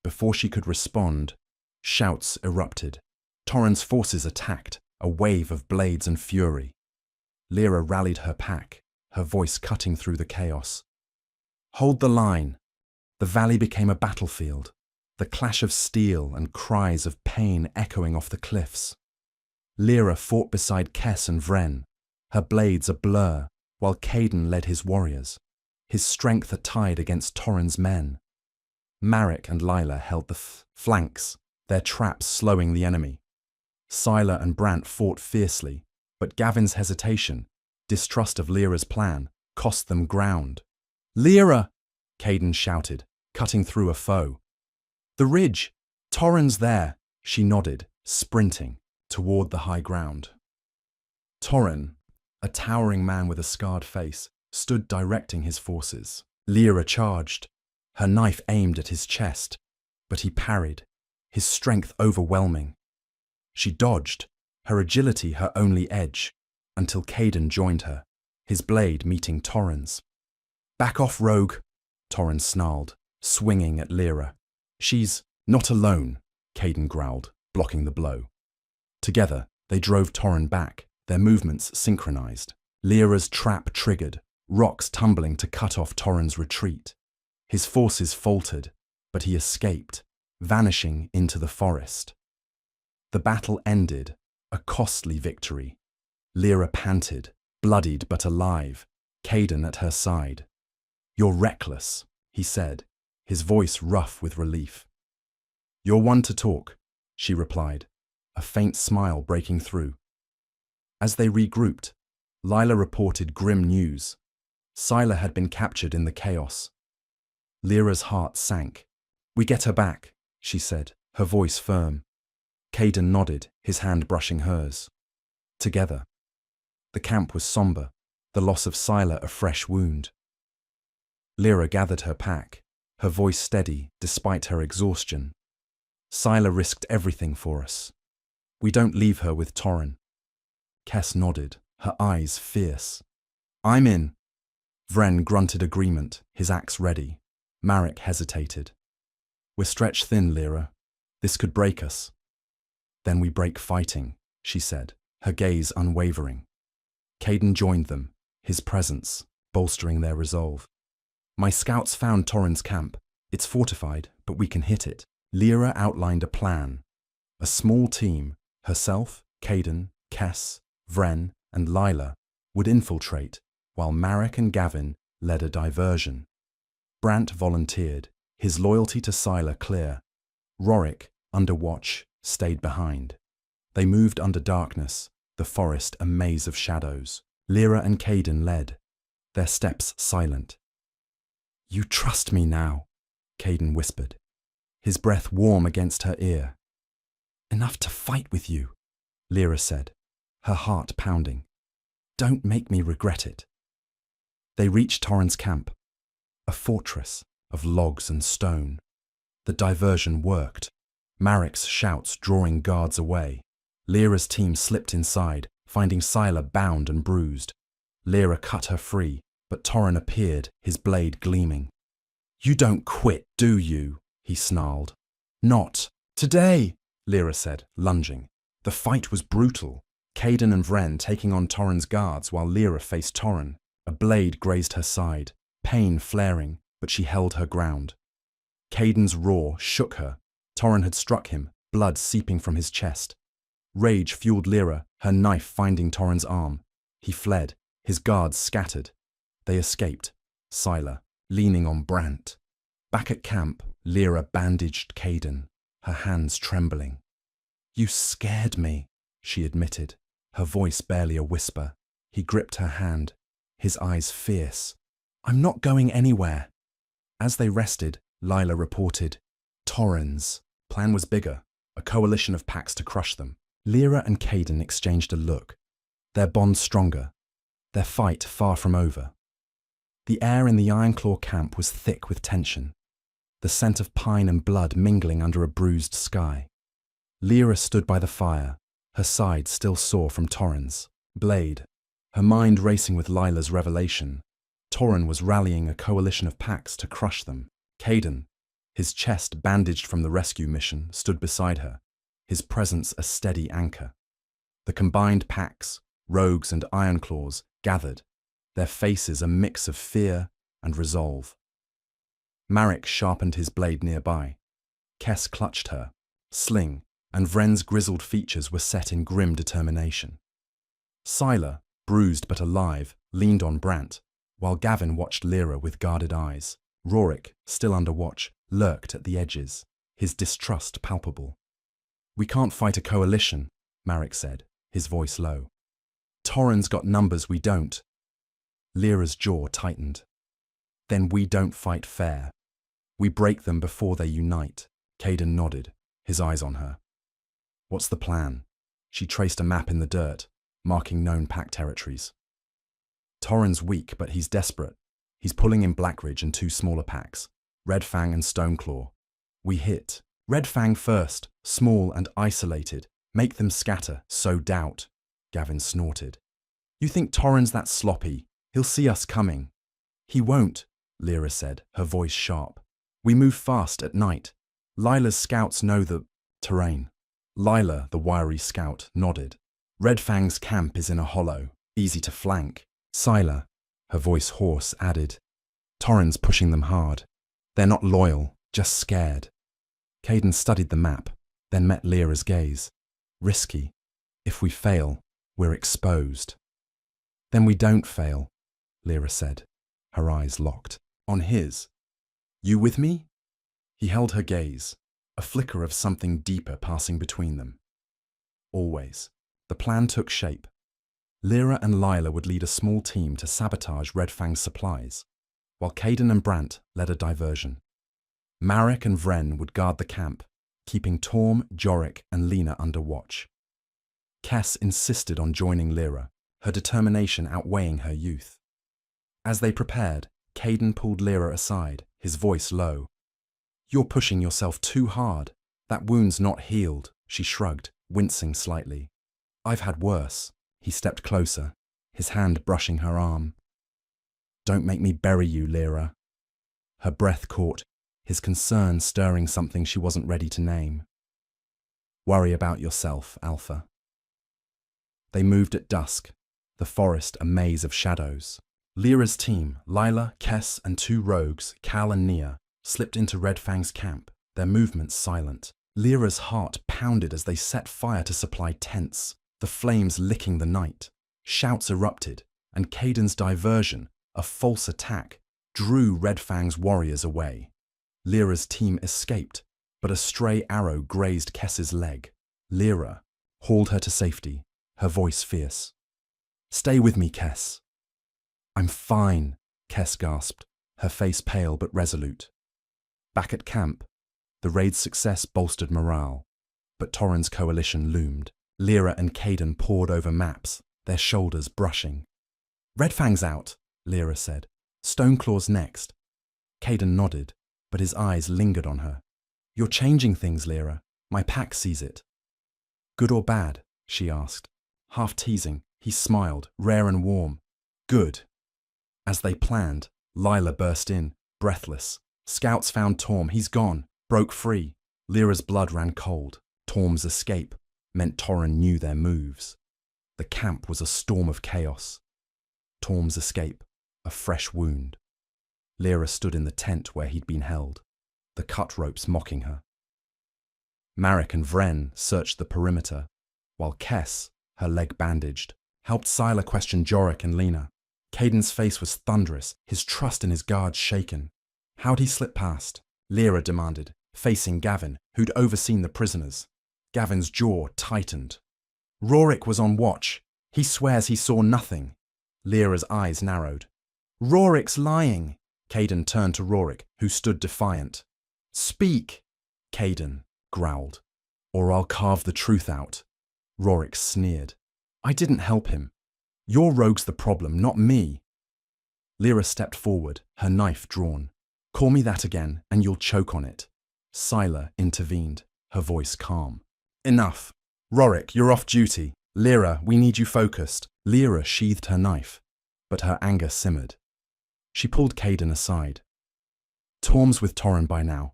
Before she could respond, shouts erupted. Torren's forces attacked, a wave of blades and fury. Lyra rallied her pack, her voice cutting through the chaos. Hold the line. The valley became a battlefield, the clash of steel and cries of pain echoing off the cliffs. Lyra fought beside Kess and Vren, her blades a blur, while Caden led his warriors, his strength a tide against Torren's men. Marek and Lila held the flanks, their traps slowing the enemy. Scylla and Brant fought fiercely, but Gavin's hesitation, distrust of Lyra's plan, cost them ground. Lyra! Caden shouted, cutting through a foe. The ridge! Torren's there! She nodded, sprinting toward the high ground. Torren, a towering man with a scarred face, stood directing his forces. Lyra charged, her knife aimed at his chest, but he parried, his strength overwhelming. She dodged, her agility her only edge, until Caden joined her, his blade meeting Torren's. Back off, rogue, Torren snarled, swinging at Lyra. She's not alone, Caden growled, blocking the blow. Together, they drove Torren back, their movements synchronized. Lyra's trap triggered, rocks tumbling to cut off Torren's retreat. His forces faltered, but he escaped, vanishing into the forest. The battle ended, a costly victory. Lyra panted, bloodied but alive, Caden at her side. You're reckless, he said, his voice rough with relief. You're one to talk, she replied, a faint smile breaking through. As they regrouped, Lila reported grim news. Scylla had been captured in the chaos. Lyra's heart sank. We get her back, she said, her voice firm. Caden nodded, his hand brushing hers. Together. The camp was somber, the loss of Scylla a fresh wound. Lyra gathered her pack, her voice steady despite her exhaustion. Scylla risked everything for us. We don't leave her with Torren. Kess nodded, her eyes fierce. I'm in. Vren grunted agreement, his axe ready. Marek hesitated. We're stretched thin, Lyra. This could break us. Then we break fighting, she said, her gaze unwavering. Caden joined them, his presence bolstering their resolve. My scouts found Torren's camp. It's fortified, but we can hit it. Lyra outlined a plan. A small team, herself, Caden, Kess, Vren, and Lila, would infiltrate, while Marek and Gavin led a diversion. Brant volunteered, his loyalty to Scylla clear. Rorik, under watch, stayed behind. They moved under darkness, the forest a maze of shadows. Lyra and Caden led, their steps silent. You trust me now, Caden whispered, his breath warm against her ear. Enough to fight with you, Lyra said, her heart pounding. Don't make me regret it. They reached Torrens' camp, a fortress of logs and stone. The diversion worked, Marek's shouts drawing guards away. Lyra's team slipped inside, finding Scylla bound and bruised. Lyra cut her free, but Torren appeared, his blade gleaming. "You don't quit, do you?" he snarled. "Not today," Lyra said, lunging. The fight was brutal, Kaidan and Vren taking on Torren's guards while Lyra faced Torren. A blade grazed her side, pain flaring, but she held her ground. Kaidan's roar shook her. Torren had struck him, blood seeping from his chest. Rage fueled Lyra, her knife finding Torren's arm. He fled, his guards scattered. They escaped, Scylla leaning on Brant. Back at camp, Lyra bandaged Kaidan, her hands trembling. "You scared me," she admitted, her voice barely a whisper. He gripped her hand, his eyes fierce. "I'm not going anywhere." As they rested, Lila reported, "Torrens." Plan was bigger, a coalition of packs to crush them. Lyra and Kaidan exchanged a look, their bond stronger, their fight far from over. The air in the Ironclaw camp was thick with tension, the scent of pine and blood mingling under a bruised sky. Lyra stood by the fire, her side still sore from Torren's blade, her mind racing with Lila's revelation. Torren was rallying a coalition of packs to crush them. Kaidan, his chest bandaged from the rescue mission, stood beside her, his presence a steady anchor. The combined packs, rogues and Ironclaws, gathered, their faces a mix of fear and resolve. Marek sharpened his blade nearby. Kess clutched her, sling, and Vren's grizzled features were set in grim determination. Scylla, bruised but alive, leaned on Brant, while Gavin watched Lyra with guarded eyes. Rorik, still under watch, lurked at the edges, his distrust palpable. "We can't fight a coalition," Marek said, his voice low. "Torren's got numbers we don't." Lyra's jaw tightened. "Then we don't fight fair. We break them before they unite." Kaidan nodded, his eyes on her. "What's the plan?" She traced a map in the dirt, marking known pack territories. "Torren's weak, but he's desperate. He's pulling in Blackridge and two smaller packs, Redfang and Stoneclaw. We hit Redfang first, small and isolated. Make them scatter, sow doubt." Gavin snorted. "You think Torren's that sloppy? He'll see us coming." "He won't," Lyra said, her voice sharp. "We move fast at night. Lila's scouts know the terrain." Lila, the wiry scout, nodded. "Redfang's camp is in a hollow, easy to flank." Scylla, her voice hoarse, added, "Torren's pushing them hard. They're not loyal, just scared." Kaidan studied the map, then met Lyra's gaze. "Risky. If we fail, we're exposed." "Then we don't fail," Lyra said, her eyes locked on his. "You with me?" He held her gaze, a flicker of something deeper passing between them. Always. The plan took shape. Lyra and Lila would lead a small team to sabotage Redfang's supplies, while Kaidan and Brant led a diversion. Marek and Vren would guard the camp, keeping Torm, Jorik and Lena under watch. Kess insisted on joining Lyra, her determination outweighing her youth. As they prepared, Kaidan pulled Lyra aside, his voice low. "You're pushing yourself too hard. That wound's not healed," she shrugged, wincing slightly. "I've had worse." He stepped closer, his hand brushing her arm. "Don't make me bury you, Lyra." Her breath caught, his concern stirring something she wasn't ready to name. "Worry about yourself, Alpha." They moved at dusk, the forest a maze of shadows. Lyra's team, Lila, Kess and two rogues, Cal and Nia, slipped into Redfang's camp, their movements silent. Lyra's heart pounded as they set fire to supply tents, the flames licking the night. Shouts erupted, and Kaidan's diversion, a false attack, drew Redfang's warriors away. Lyra's team escaped, but a stray arrow grazed Kess's leg. Lyra hauled her to safety, her voice fierce. "Stay with me, Kess." "I'm fine," Kess gasped, her face pale but resolute. Back at camp, the raid's success bolstered morale, but Torren's coalition loomed. Lyra and Kaidan pored over maps, their shoulders brushing. Red Fang's out, Lyra said. Stoneclaw's next. Caden nodded, but his eyes lingered on her. You're changing things, Lyra. My pack sees it. Good or bad? She asked. Half teasing, he smiled, rare and warm. Good. As they planned, Lila burst in, breathless. Scouts found Torm. He's gone. Broke free. Lyra's blood ran cold. Torm's escape meant Torren knew their moves. The camp was a storm of chaos. Torm's escape, a fresh wound. Lyra stood in the tent where he'd been held, the cut ropes mocking her. Marek and Vren searched the perimeter, while Kess, her leg bandaged, helped Sylar question Jorik and Lena. Caden's face was thunderous, his trust in his guards shaken. How'd he slip past? Lyra demanded, facing Gavin, who'd overseen the prisoners. Gavin's jaw tightened. Rorik was on watch. He swears he saw nothing. Lyra's eyes narrowed. Rorik's lying. Caden turned to Rorik, who stood defiant. Speak, Caden growled, or I'll carve the truth out. Rorik sneered. I didn't help him. Your rogue's the problem, not me. Lyra stepped forward, her knife drawn. Call me that again, and you'll choke on it. Sylar intervened, her voice calm. Enough. Rorik, you're off duty. Lyra, we need you focused. Lyra sheathed her knife, but her anger simmered. She pulled Caden aside. Torm's with Torren by now.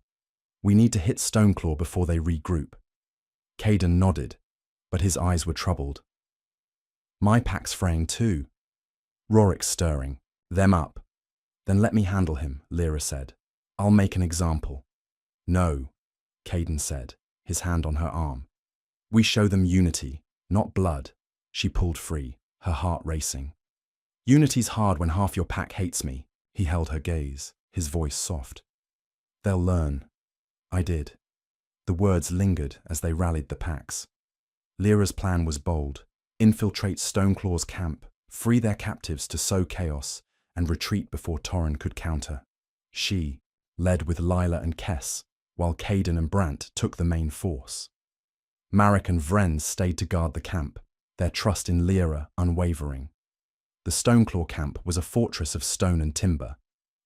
We need to hit Stoneclaw before they regroup. Caden nodded, but his eyes were troubled. My pack's fraying too. Rorik's stirring. Them up. Then let me handle him, Lyra said. I'll make an example. No, Caden said, his hand on her arm. We show them unity, not blood. She pulled free, her heart racing. Unity's hard when half your pack hates me. He held her gaze, his voice soft. They'll learn. I did. The words lingered as they rallied the packs. Lyra's plan was bold. Infiltrate Stoneclaw's camp, free their captives to sow chaos, and retreat before Torren could counter. She led with Lila and Kess, while Caden and Brant took the main force. Marek and Vren stayed to guard the camp, their trust in Lyra unwavering. The Stoneclaw camp was a fortress of stone and timber,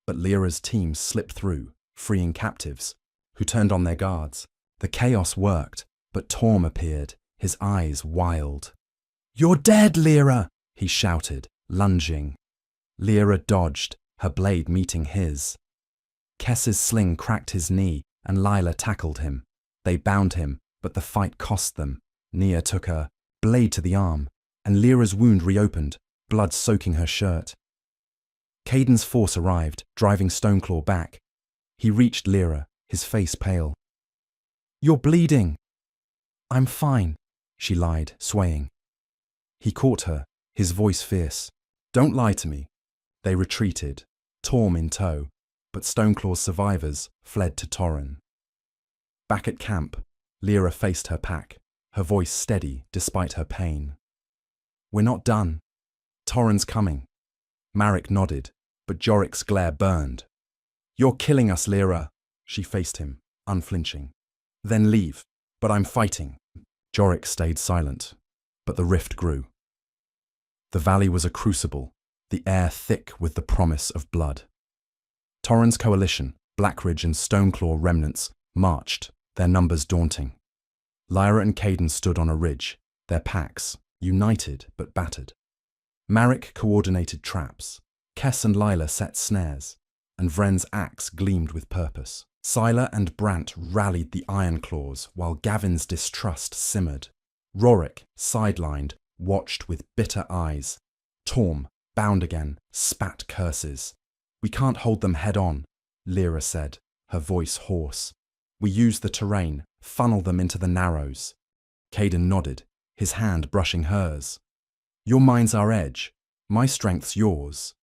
but Lyra's team slipped through, freeing captives, who turned on their guards. The chaos worked, but Torm appeared, his eyes wild. You're dead, Lyra! He shouted, lunging. Lyra dodged, her blade meeting his. Kess's sling cracked his knee, and Lila tackled him. They bound him, but the fight cost them. Nia took her blade to the arm, and Lyra's wound reopened, blood soaking her shirt. Caden's force arrived, driving Stoneclaw back. He reached Lyra, his face pale. You're bleeding. I'm fine, she lied, swaying. He caught her, his voice fierce. Don't lie to me. They retreated, Torm in tow, but Stoneclaw's survivors fled to Torren. Back at camp, Lyra faced her pack, her voice steady despite her pain. We're not done. Torren's coming. Marek nodded, but Jorik's glare burned. You're killing us, Lyra. She faced him, unflinching. Then leave, but I'm fighting. Jorik stayed silent, but the rift grew. The valley was a crucible, the air thick with the promise of blood. Torren's coalition, Blackridge and Stoneclaw remnants, marched, their numbers daunting. Lyra and Caden stood on a ridge, their packs, united but battered. Marek coordinated traps, Kess and Lila set snares, and Vren's axe gleamed with purpose. Sylar and Brant rallied the Ironclaws while Gavin's distrust simmered. Rorik, sidelined, watched with bitter eyes. Torm, bound again, spat curses. We can't hold them head on, Lyra said, her voice hoarse. We use the terrain, funnel them into the narrows. Caden nodded, his hand brushing hers. Your mind's our edge, my strength's yours.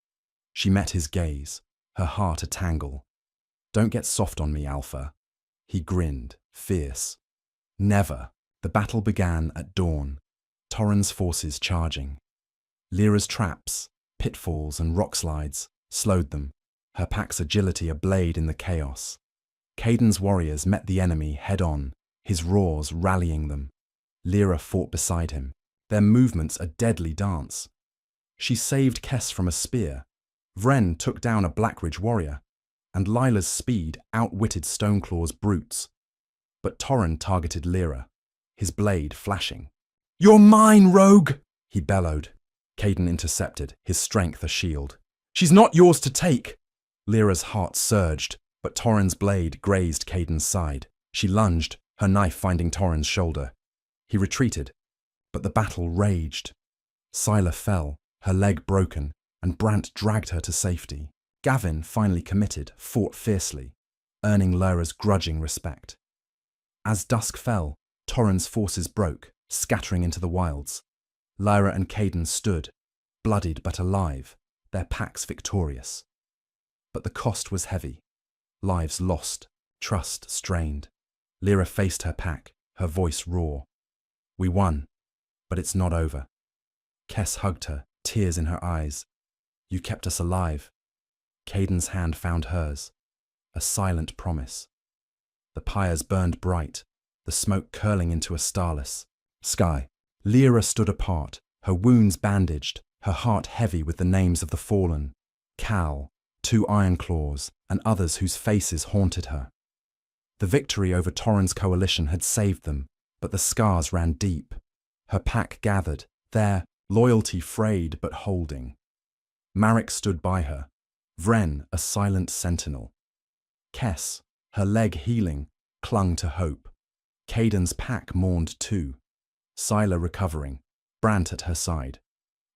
She met his gaze, her heart a tangle. Don't get soft on me, Alpha. He grinned, fierce. Never. The battle began at dawn, Torren's forces charging. Lyra's traps, pitfalls and rock slides slowed them, her pack's agility a blade in the chaos. Caden's warriors met the enemy head-on, his roars rallying them. Lyra fought beside him, their movements a deadly dance. She saved Kess from a spear. Vren took down a Blackridge warrior, and Lila's speed outwitted Stoneclaw's brutes. But Torren targeted Lyra, his blade flashing. "You're mine, rogue!" he bellowed. Caden intercepted, his strength a shield. "She's not yours to take!" Lyra's heart surged, but Torren's blade grazed Caden's side. She lunged, her knife finding Torren's shoulder. He retreated, but the battle raged. Scylla fell, her leg broken, and Brant dragged her to safety. Gavin, finally committed, fought fiercely, earning Lyra's grudging respect. As dusk fell, Torren's forces broke, scattering into the wilds. Lyra and Caden stood, bloodied but alive, their packs victorious. But the cost was heavy. Lives lost, trust strained. Lyra faced her pack, her voice raw. "We won, but it's not over." Kess hugged her, tears in her eyes. "You kept us alive." Caden's hand found hers, a silent promise. The pyres burned bright, the smoke curling into a starless sky. Lyra stood apart, her wounds bandaged, her heart heavy with the names of the fallen. Cal, 2 Ironclaws, and others whose faces haunted her. The victory over Torren's coalition had saved them, but the scars ran deep. Her pack gathered, their loyalty frayed but holding. Marek stood by her, Vren a silent sentinel. Kess, her leg healing, clung to hope. Caden's pack mourned too. Scylla recovering, Brant at her side.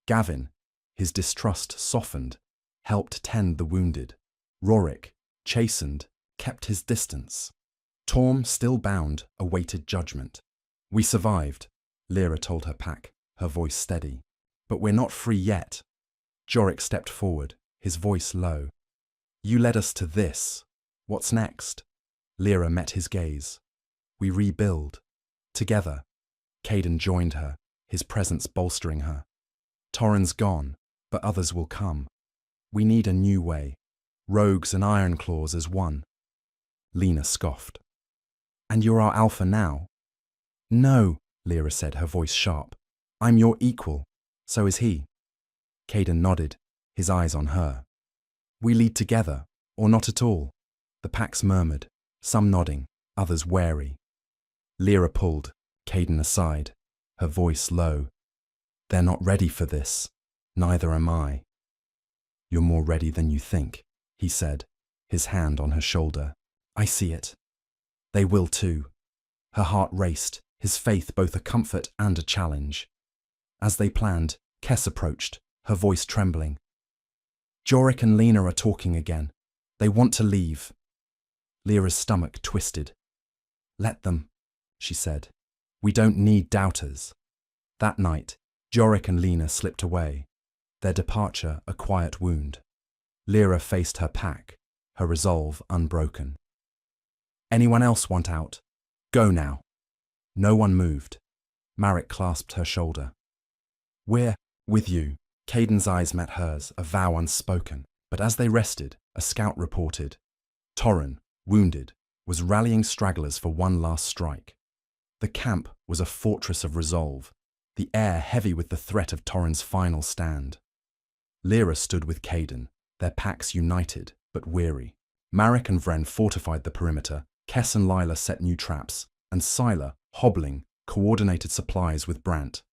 Gavin, his distrust softened, helped tend the wounded. Rorik, chastened, kept his distance. Torm, still bound, awaited judgment. "We survived," Lyra told her pack, her voice steady. "But we're not free yet." Jorik stepped forward, his voice low. "You led us to this. What's next?" Lyra met his gaze. "We rebuild. Together." Caden joined her, his presence bolstering her. "Torren's gone, but others will come. We need a new way. Rogues and Ironclaws as one." Lena scoffed. "And you're our alpha now?" "No," Lyra said, her voice sharp. "I'm your equal. So is he." Caden nodded, his eyes on her. "We lead together, or not at all." The packs murmured, some nodding, others wary. Lyra pulled Caden aside, her voice low. "They're not ready for this. Neither am I." "You're more ready than you think," he said, his hand on her shoulder. "I see it. They will too." Her heart raced, his faith both a comfort and a challenge. As they planned, Kess approached, her voice trembling. "Jorik and Lena are talking again. They want to leave." Lyra's stomach twisted. "Let them," she said. "We don't need doubters." That night, Jorik and Lena slipped away, their departure a quiet wound. Lyra faced her pack, her resolve unbroken. "Anyone else want out? Go now." No one moved. Marek clasped her shoulder. "We're with you." Caden's eyes met hers, a vow unspoken. But as they rested, a scout reported. Torren, wounded, was rallying stragglers for one last strike. The camp was a fortress of resolve, the air heavy with the threat of Torren's final stand. Lyra stood with Caden, their packs united but weary. Marek and Vren fortified the perimeter, Kess and Lila set new traps, and Scylla, hobbling, coordinated supplies with Brant.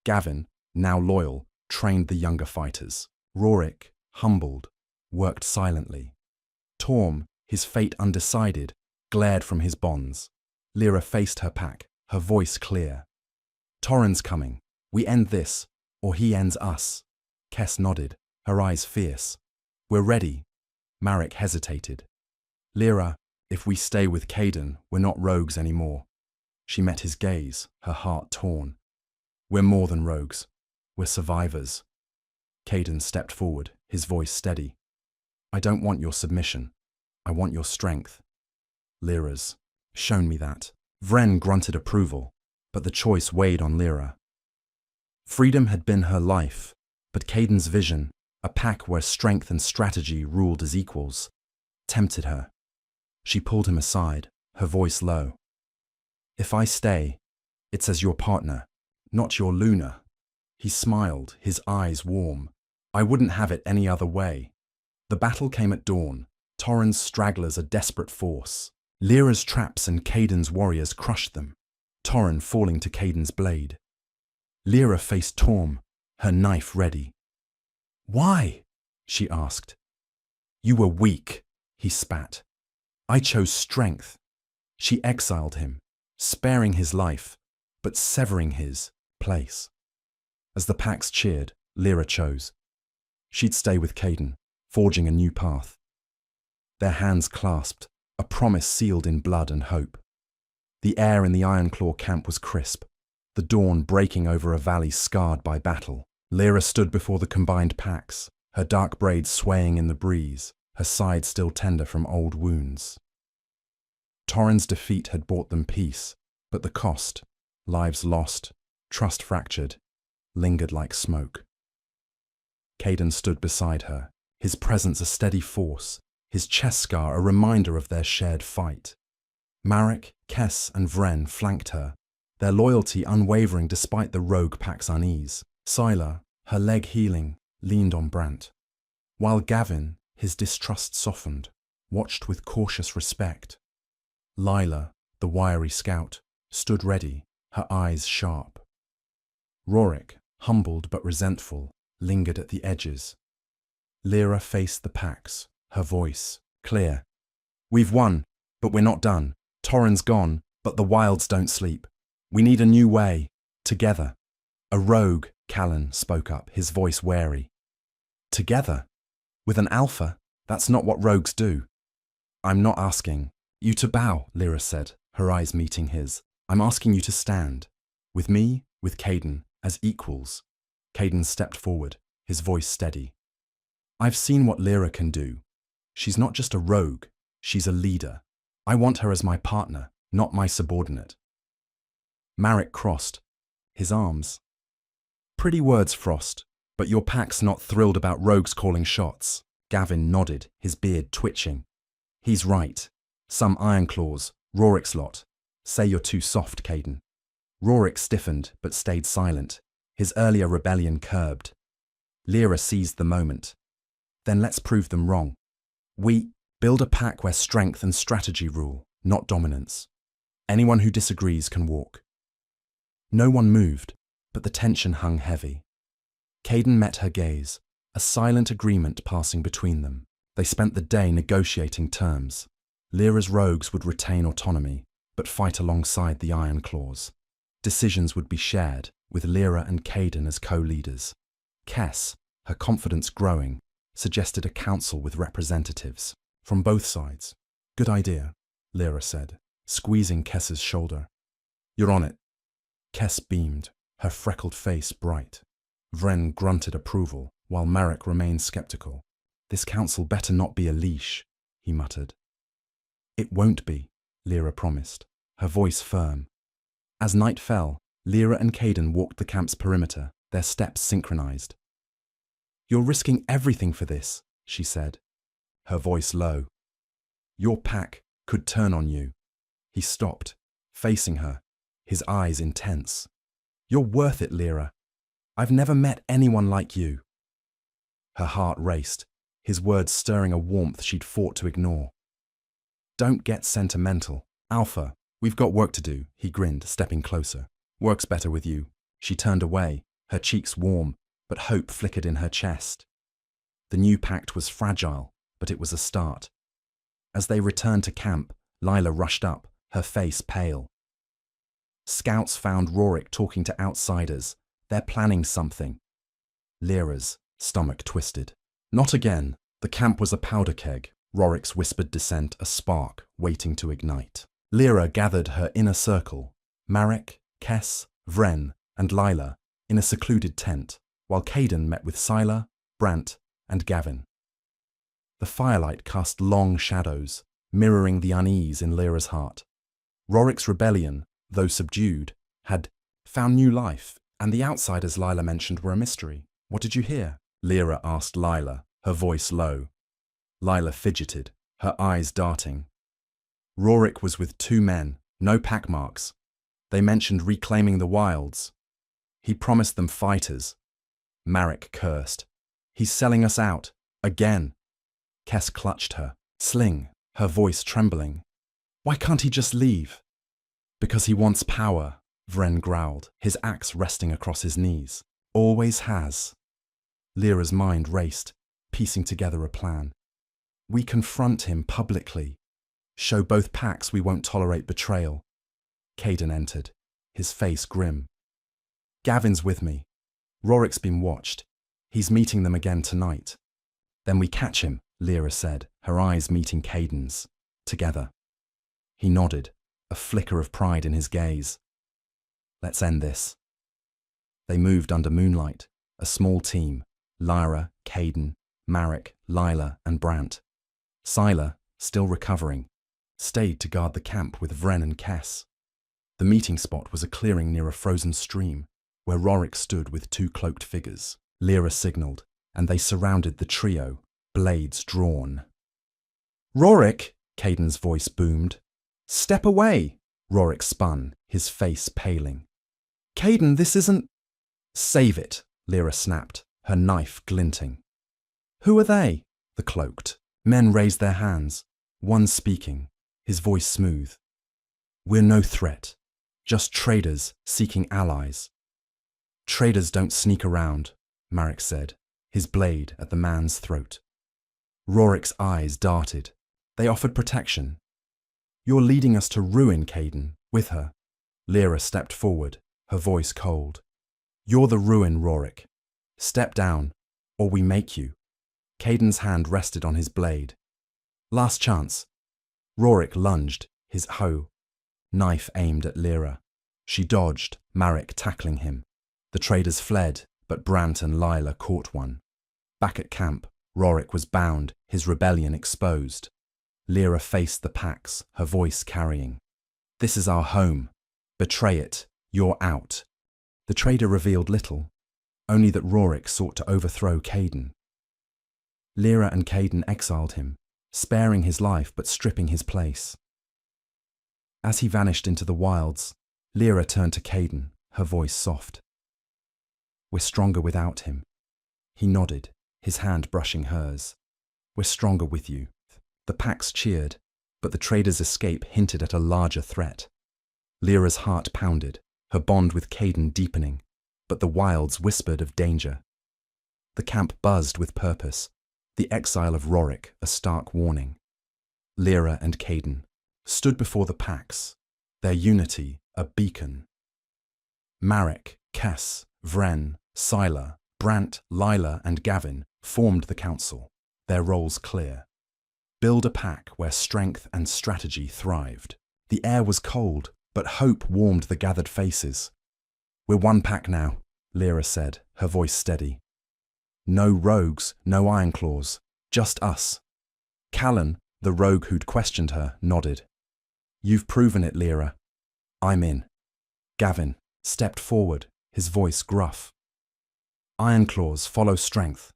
Gavin, now loyal, trained the younger fighters. Rorik, humbled, worked silently. Torm, his fate undecided, glared from his bonds. Lyra faced her pack, her voice clear. "Torren's coming. We end this, or he ends us." Kess nodded, her eyes fierce. "We're ready." Marek hesitated. "Lyra, if we stay with Caden, we're not rogues anymore." She met his gaze, her heart torn. "We're more than rogues. We're survivors." Caden stepped forward, his voice steady. "I don't want your submission. I want your strength." Lyra's. "Shown me that." Vren grunted approval, but the choice weighed on Lyra. Freedom had been her life, but Caden's vision, a pack where strength and strategy ruled as equals, tempted her. She pulled him aside, her voice low. "If I stay, it's as your partner, not your Luna." He smiled, his eyes warm. I wouldn't have it any other way. The battle came at dawn, Torrhen's stragglers a desperate force. Lyra's traps and Caeden's warriors crushed them, Torrhen falling to Caeden's blade. Lyra faced Torm, her knife ready. "Why?" she asked. "You were weak," he spat. "I chose strength." She exiled him, sparing his life, but severing his place. As the Pax cheered, Lyra chose. She'd stay with Caeden, forging a new path. Their hands clasped, a promise sealed in blood and hope. The air in the Ironclaw camp was crisp, the dawn breaking over a valley scarred by battle. Lyra stood before the combined Pax, her dark braids swaying in the breeze, her side still tender from old wounds. Torrhen's defeat had bought them peace, but the cost, lives lost, trust fractured, lingered like smoke. Caeden stood beside her, his presence a steady force, his chest scar a reminder of their shared fight. Marek, Kess and Vren flanked her, their loyalty unwavering despite the rogue Pack's unease. Sylar, her leg healing, leaned on Brant, while Gavin, his distrust softened, watched with cautious respect. Lila, the wiry scout, stood ready, her eyes sharp. Rorik, humbled but resentful, lingered at the edges. Lyra faced the Pax, her voice clear. "We've won, but we're not done. Torrhen's gone, but the wilds don't sleep. We need a new way, together." "A rogue," Callan spoke up, his voice wary. "Together? With an alpha? That's not what rogues do." "I'm not asking you to bow," Lyra said, her eyes meeting his. "I'm asking you to stand. With me, with Caeden, as equals." Caeden stepped forward, his voice steady. "I've seen what Lyra can do. She's not just a rogue, she's a leader. I want her as my partner, not my subordinate." Marek crossed, his arms. "Pretty words, Frost, but your Pack's not thrilled about rogues calling shots." Gavin nodded, his beard twitching. "He's right. Some Ironclaws, Rorik's lot, say you're too soft, Caeden." Rorik stiffened but stayed silent, his earlier rebellion curbed. Lyra seized the moment. "Then let's prove them wrong. We build a pack where strength and strategy rule, not dominance. Anyone who disagrees can walk." No one moved, but the tension hung heavy. Caeden met her gaze, a silent agreement passing between them. They spent the day negotiating terms. Lyra's rogues would retain autonomy, but fight alongside the Ironclaws. Decisions would be shared, with Lyra and Caeden as co-leaders. Kess, her confidence growing, suggested a council with representatives from both sides. "Good idea," Lyra said, squeezing Kess's shoulder. "You're on it." Kess beamed, her freckled face bright. Vren grunted approval, while Marek remained skeptical. "This council better not be a leash," he muttered. "It won't be," Lyra promised, her voice firm. As night fell, Lyra and Caeden walked the camp's perimeter, their steps synchronized. "You're risking everything for this," she said, her voice low. "Your pack could turn on you." He stopped, facing her, his eyes intense. "You're worth it, Lyra. I've never met anyone like you." Her heart raced, his words stirring a warmth she'd fought to ignore. "Don't get sentimental. Alpha, we've got work to do," he grinned, stepping closer. "Works better with you." She turned away, her cheeks warm, but hope flickered in her chest. The new pact was fragile, but it was a start. As they returned to camp, Lila rushed up, her face pale. Scouts found Rorik talking to outsiders. They're planning something. Lyra's stomach twisted. Not again. The camp was a powder keg, Rorik's whispered dissent a spark waiting to ignite. Lyra gathered her inner circle, Marek, Kess, Vren, and Lila, in a secluded tent, while Caeden met with Sylar, Brant, and Gavin. The firelight cast long shadows, mirroring the unease in Lyra's heart. Rorik's rebellion, though subdued, had found new life, and the outsiders Lila mentioned were a mystery. "What did you hear?" Lyra asked Lila, her voice low. Lila fidgeted, her eyes darting. Rorik was with 2 men, no pack marks. They mentioned reclaiming the wilds. He promised them fighters. Marek cursed. He's selling us out. Again. Kess clutched her, Sling, her voice trembling. Why can't he just leave? Because he wants power, Vren growled, his axe resting across his knees. Always has. Lyra's mind raced, piecing together a plan. We confront him publicly. Show both packs we won't tolerate betrayal. Caden entered, his face grim. Gavin's with me. Rorik's been watched. He's meeting them again tonight. Then we catch him, Lyra said, her eyes meeting Caden's. Together. He nodded, a flicker of pride in his gaze. Let's end this. They moved under moonlight, a small team, Lyra, Caden, Marek, Lila, and Brant. Sila, still recovering, stayed to guard the camp with Vren and Kess. The meeting spot was a clearing near a frozen stream, where Rorik stood with two cloaked figures. Lyra signalled, and they surrounded the trio, blades drawn. Rorik, Caden's voice boomed. Step away, Rorik spun, his face paling. Caden, this isn't... Save it, Lyra snapped, her knife glinting. Who are they? The cloaked. Men raised their hands, one speaking, his voice smooth. We're no threat, just traders seeking allies. Traders don't sneak around, Marek said, his blade at the man's throat. Rorik's eyes darted. They offered protection. You're leading us to ruin, Caden, with her. Lyra stepped forward, her voice cold. You're the ruin, Rorik. Step down, or we make you. Caden's hand rested on his blade. Last chance. Rorik lunged, his knife aimed at Lyra. She dodged, Marek tackling him. The traders fled, but Brant and Lila caught one. Back at camp, Rorik was bound, his rebellion exposed. Lyra faced the packs, her voice carrying. This is our home. Betray it. You're out. The trader revealed little, only that Rorik sought to overthrow Caden. Lyra and Caden exiled him, sparing his life but stripping his place. As he vanished into the wilds, Lyra turned to Caden, her voice soft. We're stronger without him. He nodded, his hand brushing hers. We're stronger with you. The packs cheered, but the trader's escape hinted at a larger threat. Lyra's heart pounded, her bond with Caden deepening, but the wilds whispered of danger. The camp buzzed with purpose, the exile of Rorik a stark warning. Lyra and Caden stood before the packs, their unity a beacon. Marek, Kess, Vren, Sila, Brant, Lila, and Gavin formed the council, their roles clear. Build a pack where strength and strategy thrived. The air was cold, but hope warmed the gathered faces. We're one pack now, Lyra said, her voice steady. No rogues, no Ironclaws, just us. Callan, the rogue who'd questioned her, nodded. You've proven it, Lyra. I'm in. Gavin stepped forward, his voice gruff. Ironclaws follow strength.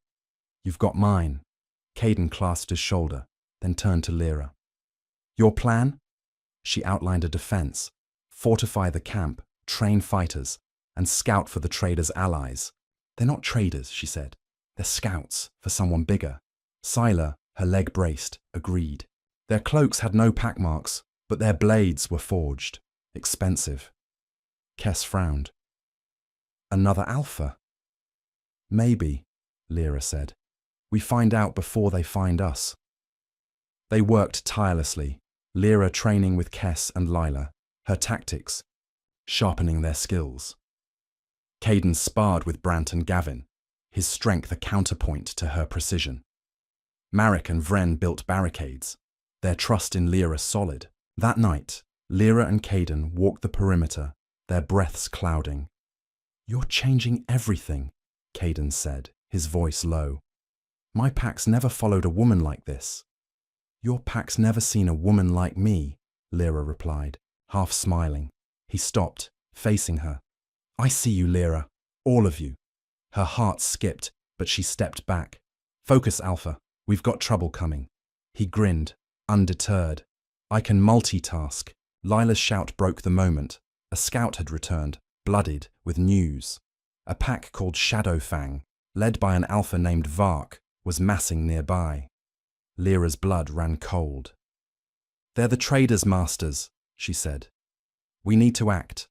You've got mine. Caden clasped his shoulder, then turned to Lyra. Your plan? She outlined a defense. Fortify the camp, train fighters, and scout for the traders' allies. They're not traders, she said. They're scouts for someone bigger. Sila, her leg braced, agreed. Their cloaks had no pack marks, but their blades were forged. Expensive. Kess frowned. Another alpha? Maybe, Lyra said. We find out before they find us. They worked tirelessly, Lyra training with Kess and Lila, her tactics, sharpening their skills. Caden sparred with Brant and Gavin, his strength a counterpoint to her precision. Marek and Vren built barricades, their trust in Lyra solid. That night, Lyra and Caden walked the perimeter, their breaths clouding. You're changing everything, Caden said, his voice low. My pack's never followed a woman like this. Your pack's never seen a woman like me, Lyra replied, half smiling. He stopped, facing her. I see you, Lyra, all of you. Her heart skipped, but she stepped back. Focus, Alpha. We've got trouble coming. He grinned, undeterred. I can multitask. Lila's shout broke the moment. A scout had returned, bloodied, with news. A pack called Shadowfang, led by an alpha named Vark, was massing nearby. Lyra's blood ran cold. "They're the traders, masters," she said. "We need to act."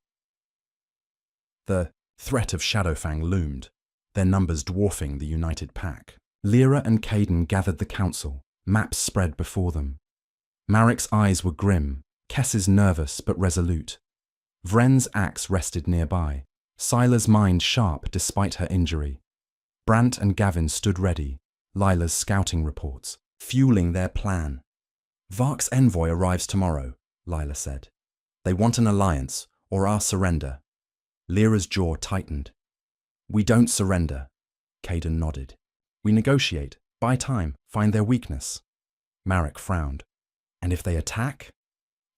The threat of Shadowfang loomed, their numbers dwarfing the united pack. Lyra and Caden gathered the council, maps spread before them. Marek's eyes were grim, Kess's nervous but resolute. Vren's axe rested nearby, Sila's mind sharp despite her injury. Brant and Gavin stood ready, Lila's scouting reports, fueling their plan. "Vark's envoy arrives tomorrow," Lila said. "They want an alliance, or our surrender." Lyra's jaw tightened. "We don't surrender," Caden nodded. "We negotiate, buy time, find their weakness." Marek frowned. "And if they attack?"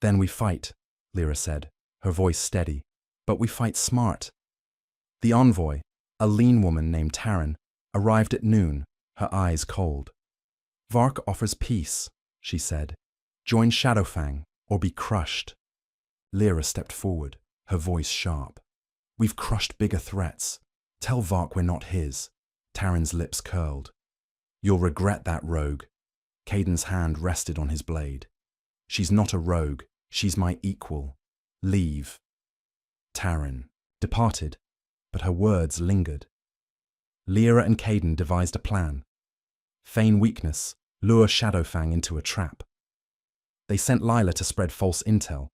"Then we fight," Lyra said, her voice steady. "But we fight smart." The envoy, a lean woman named Taryn, arrived at noon, her eyes cold. "Vark offers peace," she said. "Join Shadowfang, or be crushed." Lyra stepped forward, her voice sharp. "We've crushed bigger threats. Tell Vark we're not his." Taryn's lips curled. "You'll regret that, rogue." Caden's hand rested on his blade. "She's not a rogue. She's my equal. Leave." Taryn departed, but her words lingered. Lyra and Caden devised a plan. Feign weakness, lure Shadowfang into a trap. They sent Lila to spread false intel,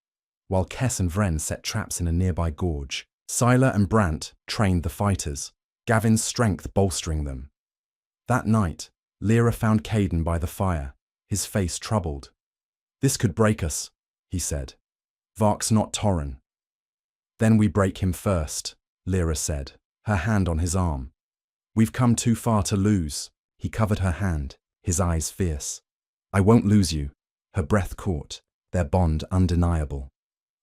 while Kess and Vren set traps in a nearby gorge. Sila and Brant trained the fighters, Gavin's strength bolstering them. That night, Lyra found Caden by the fire, his face troubled. "This could break us," he said. "Vark's not Torren." "Then we break him first," Lyra said, her hand on his arm. "We've come too far to lose." He covered her hand, his eyes fierce. "I won't lose you." Her breath caught, their bond undeniable.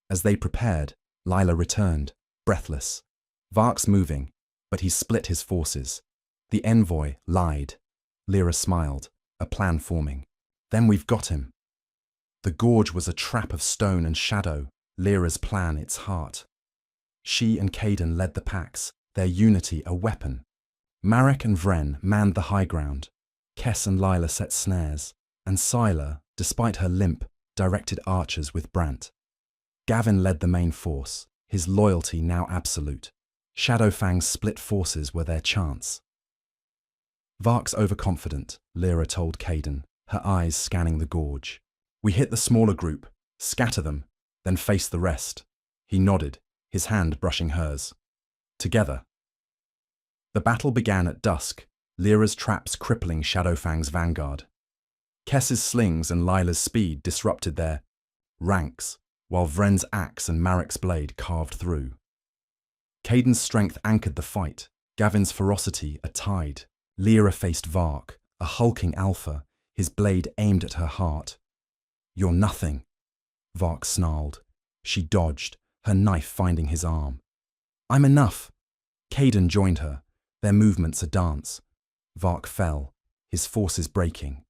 As they prepared, Lila returned, breathless. "Vark's moving, but he's split his forces." The envoy lied. Lyra smiled, a plan forming. "Then we've got him." The gorge was a trap of stone and shadow, Lyra's plan its heart. She and Caden led the packs, their unity a weapon. Marek and Vren manned the high ground. Kess and Lila set snares, and Sila, despite her limp, directed archers with Brant. Gavin led the main force, his loyalty now absolute. Shadowfang's split forces were their chance. "Vark's overconfident," Lyra told Caden, her eyes scanning the gorge. "We hit the smaller group, scatter them, then face the rest." He nodded, his hand brushing hers. "Together." The battle began at dusk, Lyra's traps crippling Shadowfang's vanguard. Kess's slings and Lila's speed disrupted their ranks, while Vren's axe and Marek's blade carved through. Caden's strength anchored the fight, Gavin's ferocity a tide. Lyra faced Vark, a hulking alpha, his blade aimed at her heart. "You're nothing," Vark snarled. She dodged, her knife finding his arm. "I'm enough." Caden joined her, their movements a dance. Vark fell, his forces breaking.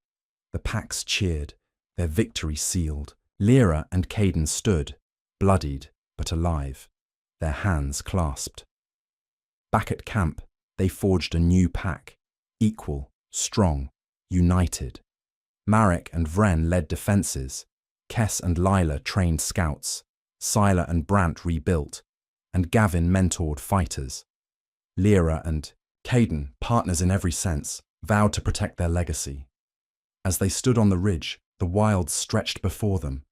The packs cheered, their victory sealed. Lyra and Caden stood, bloodied but alive, their hands clasped. Back at camp, they forged a new pack, equal, strong, united. Marek and Vren led defences, Kess and Lila trained scouts, Sila and Brant rebuilt, and Gavin mentored fighters. Lyra and Caden, partners in every sense, vowed to protect their legacy. As they stood on the ridge, the wilds stretched before them,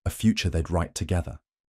a future they'd write together.